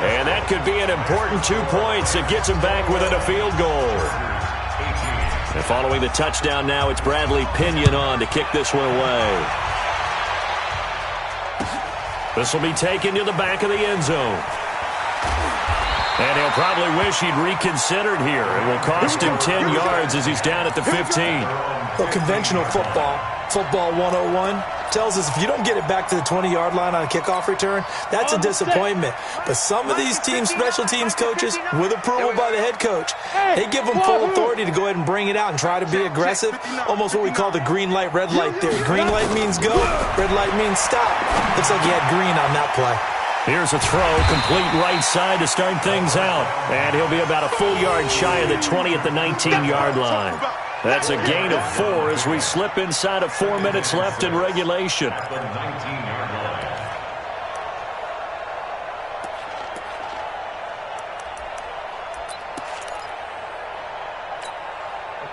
And that could be an important 2 points. It gets them back within a field goal. And following the touchdown now, it's Bradley Pinion on to kick this one away. This will be taken to the back of the end zone. And he'll probably wish he'd reconsidered here. It will cost him 10 yards as he's down at the 15. Well, conventional football 101, tells us if you don't get it back to the 20-yard line on a kickoff return, that's a disappointment. But some of these teams, special teams coaches, with approval by the head coach, they give them full authority to go ahead and bring it out and try to be aggressive, almost what we call the green light, red light theory. Green light means go, red light means stop. Looks like he had green on that play. Here's a throw, complete right side to start things out. And he'll be about a full yard shy of the 20 at the 19-yard line. That's a gain of 4 as we slip inside of 4 minutes left in regulation. The 19-yard line.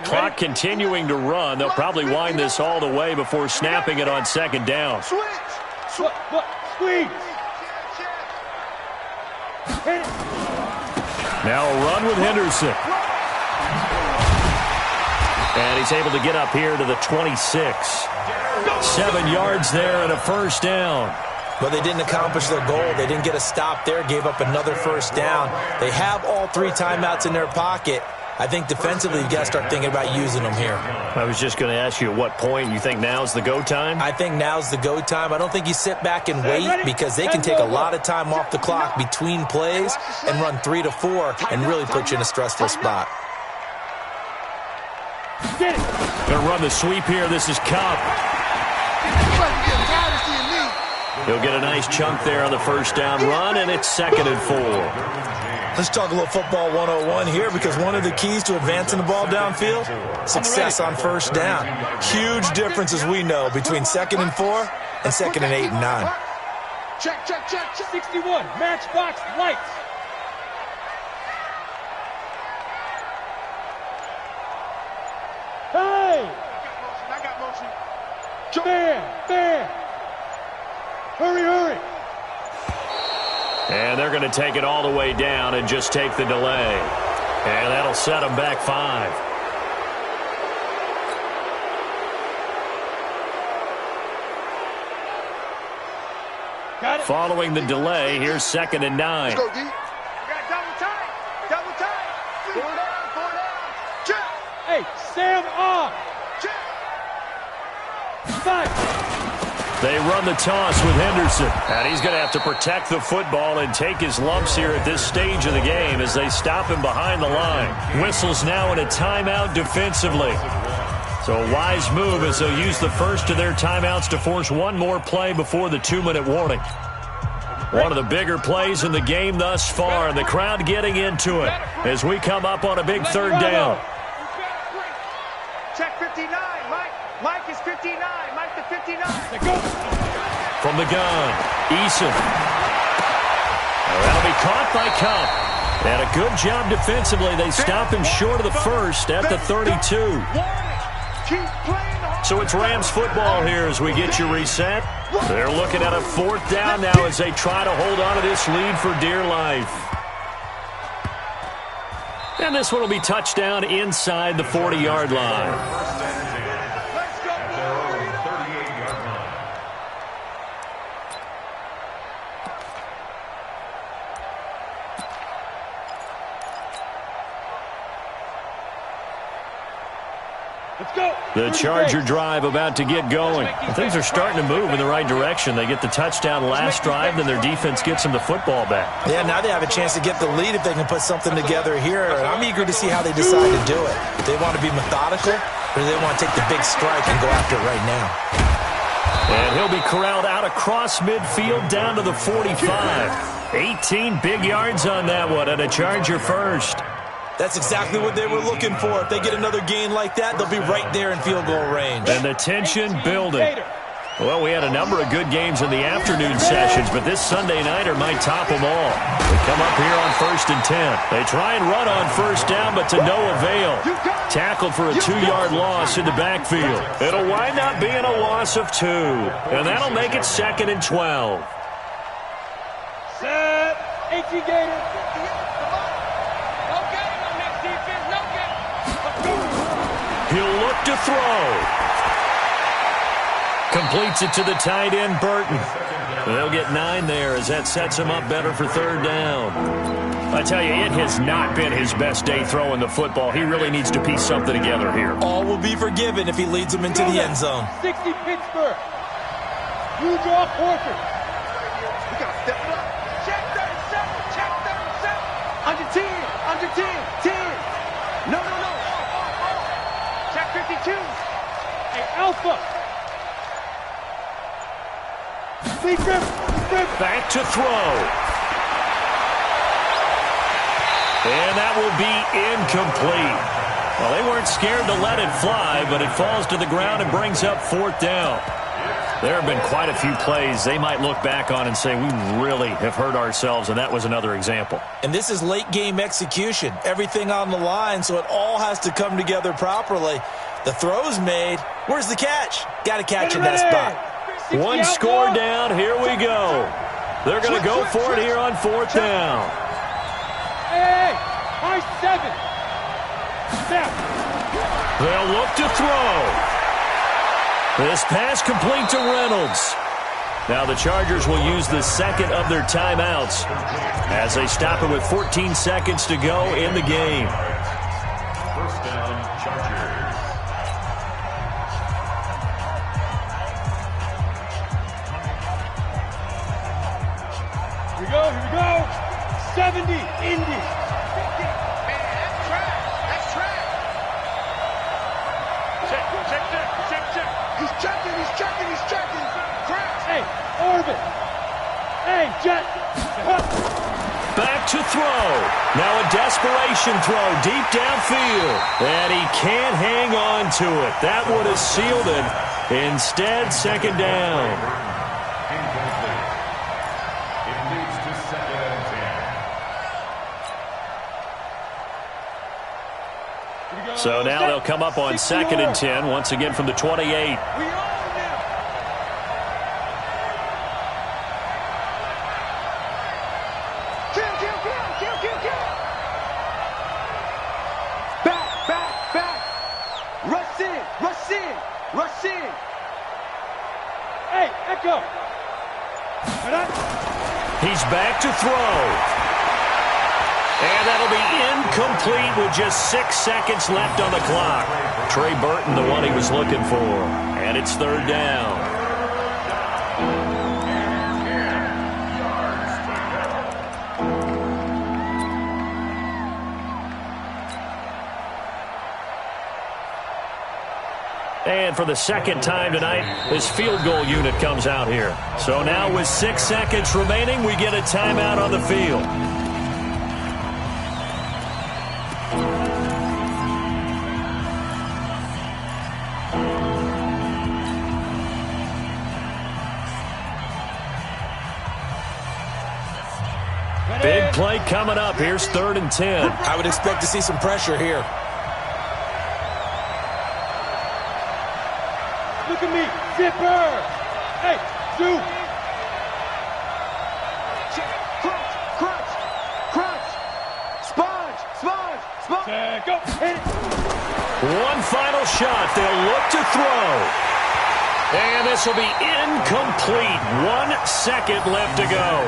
Clock continuing to run. They'll probably wind this all the way before snapping it on second down. Squeeze. Now a run with Henderson. And he's able to get up here to the 26. 7 yards there and a first down. But they didn't accomplish their goal. They didn't get a stop there, gave up another first down. They have all 3 timeouts in their pocket. I think defensively, you've got to start thinking about using them here. I was just going to ask you at what point you think now's the go time? I think now's the go time. I don't think you sit back and wait because they can take a lot of time off the clock between plays and run 3 to 4 and really put you in a stressful spot. Going to run the sweep here. This is Cup. He'll get a nice chunk there on the first down run, and it's 2nd and 4. Let's talk a little football 101 here because one of the keys to advancing the ball downfield, success on first down. Huge difference, as we know, between 2nd and 4 and 2nd and 8 and 9. Check. 61, matchbox lights. Hey! I got motion. there. Hurry, hurry. And they're going to take it all the way down and just take the delay. And that'll set them back 5. Got it. Following the delay, here's 2nd and 9. Let's go, D. Double tight. Double tight. 4 down, 4 down. Check. Hey, Sam off. Check. 5. They run the toss with Henderson. And he's going to have to protect the football and take his lumps here at this stage of the game as they stop him behind the line. Whistles now in a timeout defensively. So a wise move as they'll use the first of their timeouts to force one more play before the 2-minute warning. One of the bigger plays in the game thus far, and the crowd getting into it as we come up on a big 3rd down. Check 59. Mike is 59. Mike the 59. From the gun, Eason. That'll be caught by Cup. And a good job defensively. They stop him short of the first at the 32. So it's Rams football here as we get you reset. They're looking at a 4th down now as they try to hold on to this lead for dear life. And this one will be touchdown inside the 40-yard line. The Charger drive about to get going. Things are starting to move in the right direction. They get the touchdown last drive, then their defense gets them the football back. Yeah, now they have a chance to get the lead if they can put something together here. And I'm eager to see how they decide to do it. If they want to be methodical, or do they want to take the big strike and go after it right now? And he'll be corralled out across midfield down to the 45. 18 big yards on that one, and a Charger first. That's exactly what they were looking for. If they get another gain like that, they'll be right there in field goal range. And the tension building. Well, we had a number of good games in the afternoon sessions, but this Sunday nighter might top them all. They come up here on 1st and 10. They try and run on 1st down, but to no avail. Tackled for a 2-yard loss in the backfield. It'll wind up being a loss of 2, and that'll make it 2nd and 12. Set. 18 Gators. He'll look to throw. Completes it to the tight end, Burton. They'll get 9 there as that sets him up better for 3rd down. I tell you, it has not been his best day throwing the football. He really needs to piece something together here. All will be forgiven if he leads them into the end zone. 60 Pittsburgh. You draw quarter. We got to step it up. Check 37. Check 37. Under 10. Under 10. 10. No. Check 52. Hey, Alpha. Back to throw. And that will be incomplete. Well, they weren't scared to let it fly, but it falls to the ground and brings up 4th down. There have been quite a few plays they might look back on and say, we really have hurt ourselves, and that was another example. And this is late game execution. Everything on the line, so it all has to come together properly. The throw's made. Where's the catch? Got to catch in that spot. One score down. Here we go. They're going to go for it here on 4th down. Hey, high 7. Step. They'll look to throw. This pass complete to Reynolds. Now the Chargers will use the 2nd of their timeouts as they stop it with 14 seconds to go in the game. 1st down, Chargers. Here we go. 70, Indy. Man, that's track. That's track. Check. He's checking. Crash. Hey, Orbit. Hey, Jet. Back to throw. Now a desperation throw deep downfield. And he can't hang on to it. That would have sealed it. Instead, 2nd down. So now they'll come up on 2nd and 10, once again from the 28. Echo. He's back to throw. And that'll be incomplete with just 6 seconds left on the clock. Trey Burton, the one he was looking for. And it's third down. And for the second time tonight, his field goal unit comes out here. So now with 6 seconds remaining, we get a timeout on the field. Big play coming up. Here's 3rd and 10. I would expect to see some pressure here. Look at me, zipper. Hey, shoot. Crunch. Sponge. Go. Hit it. One final shot. They'll look to throw. And this will be incomplete. 1 second left to go.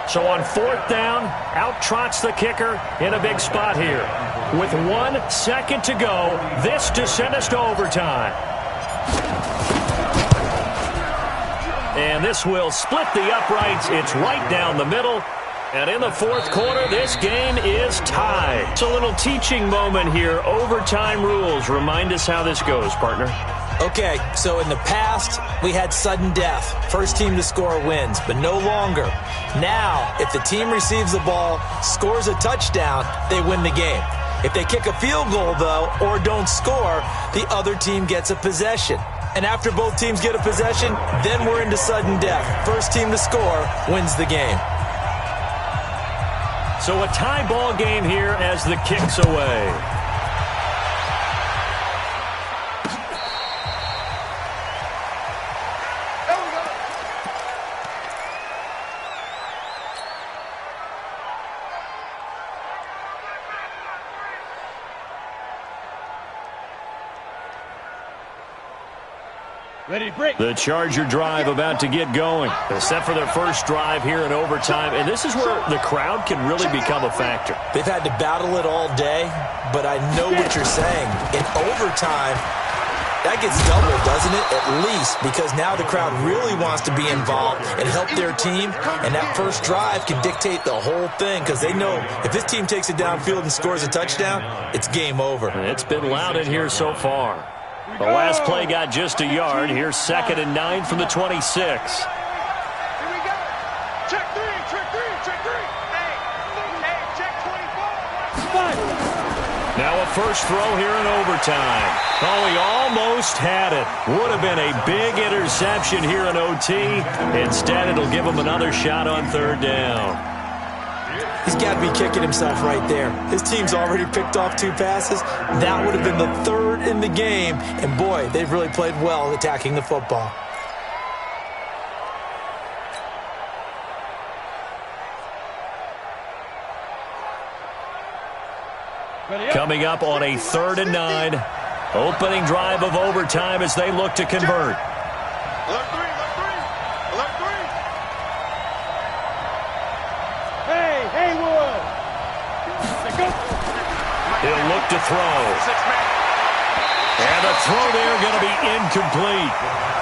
So on 4th down, out trots the kicker in a big spot here. With 1 second to go, this to send us to overtime. And this will split the uprights. It's right down the middle. And in the 4th quarter, this game is tied. It's a little teaching moment here. Overtime rules. Remind us how this goes, partner. Okay, so in the past, we had sudden death. First team to score wins, but no longer. Now, if the team receives the ball, scores a touchdown, they win the game. If they kick a field goal, though, or don't score, the other team gets a possession. And after both teams get a possession, then we're into sudden death. First team to score wins the game. So a tie ball game here as the kick's away. Ready to break. The Charger drive about to get going. They're set for their first drive here in overtime, and this is where the crowd can really become a factor. They've had to battle it all day, but I know what you're saying. In overtime, that gets doubled, doesn't it? At least, because now the crowd really wants to be involved and help their team, and that first drive can dictate the whole thing because they know if this team takes it downfield and scores a touchdown, it's game over. It's been loud in here so far. The last play got just a yard. Here's 2nd and 9 from the 26. Here we go. Check three. Hey, check 24. Now a first throw here in overtime. Oh, he almost had it. Would have been a big interception here in OT. Instead, it'll give him another shot on 3rd down. He's got to be kicking himself right there. His team's already picked off 2 passes. That would have been the 3rd in the game. And, boy, they've really played well attacking the football. Coming up on a 3rd and 9. Opening drive of overtime as they look to convert. Alert three. Hey, Haywood. He'll look to throw. And the throw there going to be incomplete.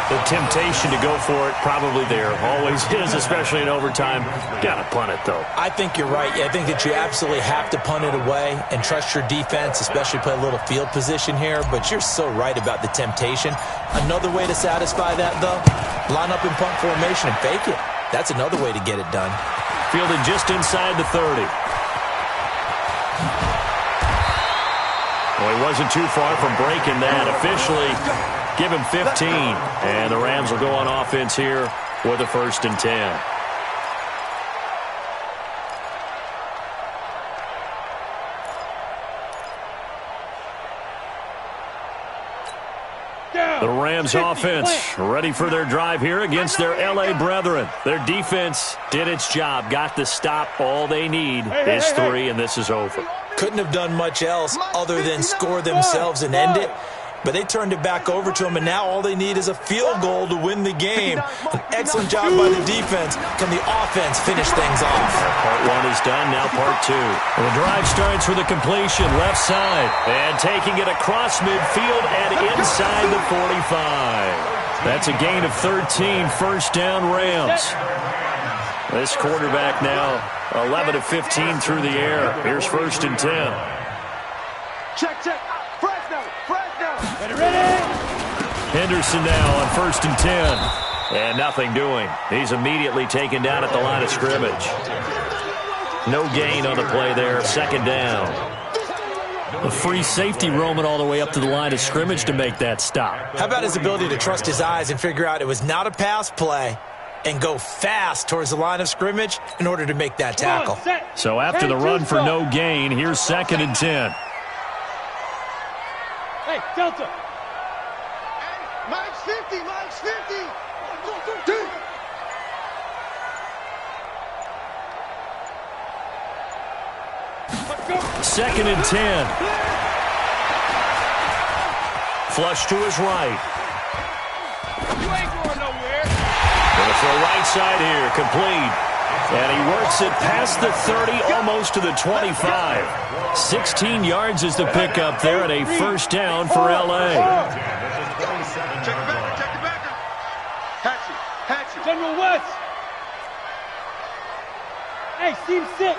The temptation to go for it probably there. Always is, especially in overtime. Got to punt it, though. I think you're right. I think that you absolutely have to punt it away and trust your defense, especially play a little field position here. But you're so right about the temptation. Another way to satisfy that, though, line up in punt formation and fake it. That's another way to get it done. Fielded just inside the 30. Well, he wasn't too far from breaking that. Officially, give him 15. And the Rams will go on offense here with a 1st and 10. The Rams offense ready for their drive here against their L.A. brethren. Their defense did its job, got the stop. All they need is 3, and this is over. Couldn't have done much else other than score themselves and end it. but they turned it back over to them, and now all they need is a field goal to win the game. An excellent job by the defense. Can the offense finish things off? Part one is done, now part two. The drive starts with a completion, left side, and taking it across midfield and inside the 45. That's a gain of 13, first down Rams. This quarterback now 11 of 15 through the air. Here's 1st and 10. Check. Fresno. Ready. Henderson now on 1st and 10. And nothing doing. He's immediately taken down at the line of scrimmage. No gain on the play there. 2nd down. A free safety roaming all the way up to the line of scrimmage to make that stop. How about his ability to trust his eyes and figure out it was not a pass play and go fast towards the line of scrimmage in order to make that tackle? So after the run for no gain, here's 2nd and 10. Hey, Delta. Mike's 50. 2nd and 10. Flush to his right. You ain't going nowhere. Gonna throw right side here, complete. And he works it past the 30, almost to the 25. 16 yards is the pickup there, and a 1st down for L.A. Check the back. Hatchet. General West. Hey, seam 6.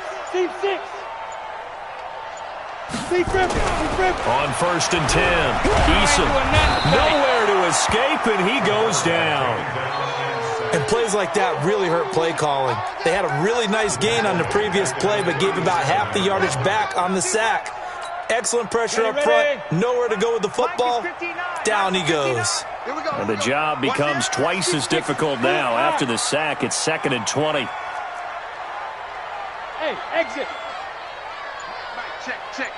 On 1st and 10, Eason nowhere to escape, and he goes down. And plays like that really hurt play calling. They had a really nice gain on the previous play, but gave about half the yardage back on the sack. Excellent pressure up front, nowhere to go with the football. Down he goes. And the job becomes twice as difficult now. After the sack, it's 2nd and 20. Hey, exit. Check.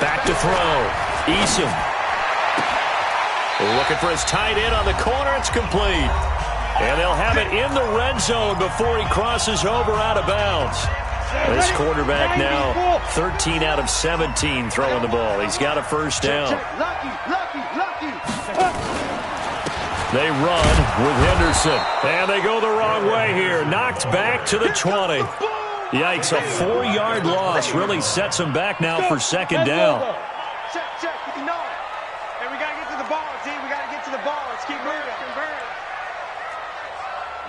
Back to throw. Eason. Looking for his tight end on the corner. It's complete. And they'll have it in the red zone before he crosses over out of bounds. This quarterback now 13 out of 17 throwing the ball. He's got a 1st down. Lucky. They run with Henderson. And they go the wrong way here. Knocked back to the 20. Yikes, a 4-yard loss really sets him back now for 2nd down. Check. You know it. And we got to get to the ball, T. We got to get to the ball. Let's keep moving.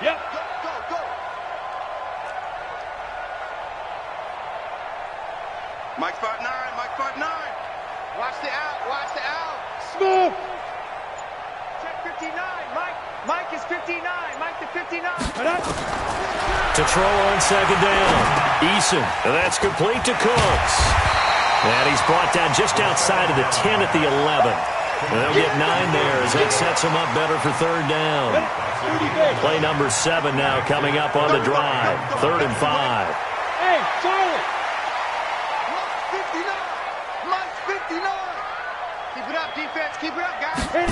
Yep. Go. Mike 5'9". Watch the out. Smooth. Check 59. Mike is 59. Mike to 59. To throw on 2nd down. Eason, and that's complete to Cooks. And he's brought down just outside of the 10 at the 11. And they'll get 9 there as that sets him up better for 3rd down. Play number 7 now coming up on the drive. 3rd and 5. Hey, Charlie. Mike's 59. Keep it up, defense. Keep it up, guys.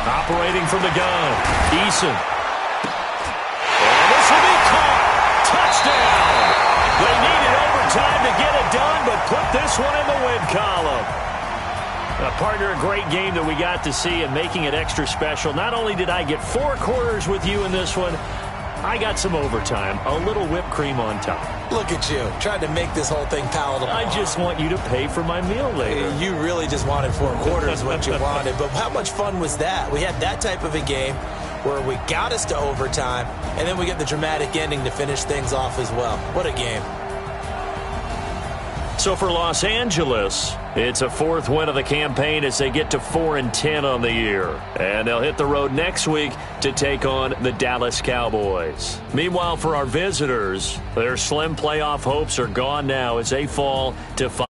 Operating from the gun. Eason. And this will be caught. Touchdown. They needed overtime to get it done, but put this one in the win column. Partner, a great game that we got to see and making it extra special. Not only did I get 4 quarters with you in this one, I got some overtime, a little whipped cream on top. Look at you, trying to make this whole thing palatable. I just want you to pay for my meal later. You really just wanted 4 quarters what you wanted, but how much fun was that? We had that type of a game where we got us to overtime, and then we get the dramatic ending to finish things off as well. What a game. So for Los Angeles, it's a 4th win of the campaign as they get to 4-10 on the year. And they'll hit the road next week to take on the Dallas Cowboys. Meanwhile, for our visitors, their slim playoff hopes are gone now as they fall to 5.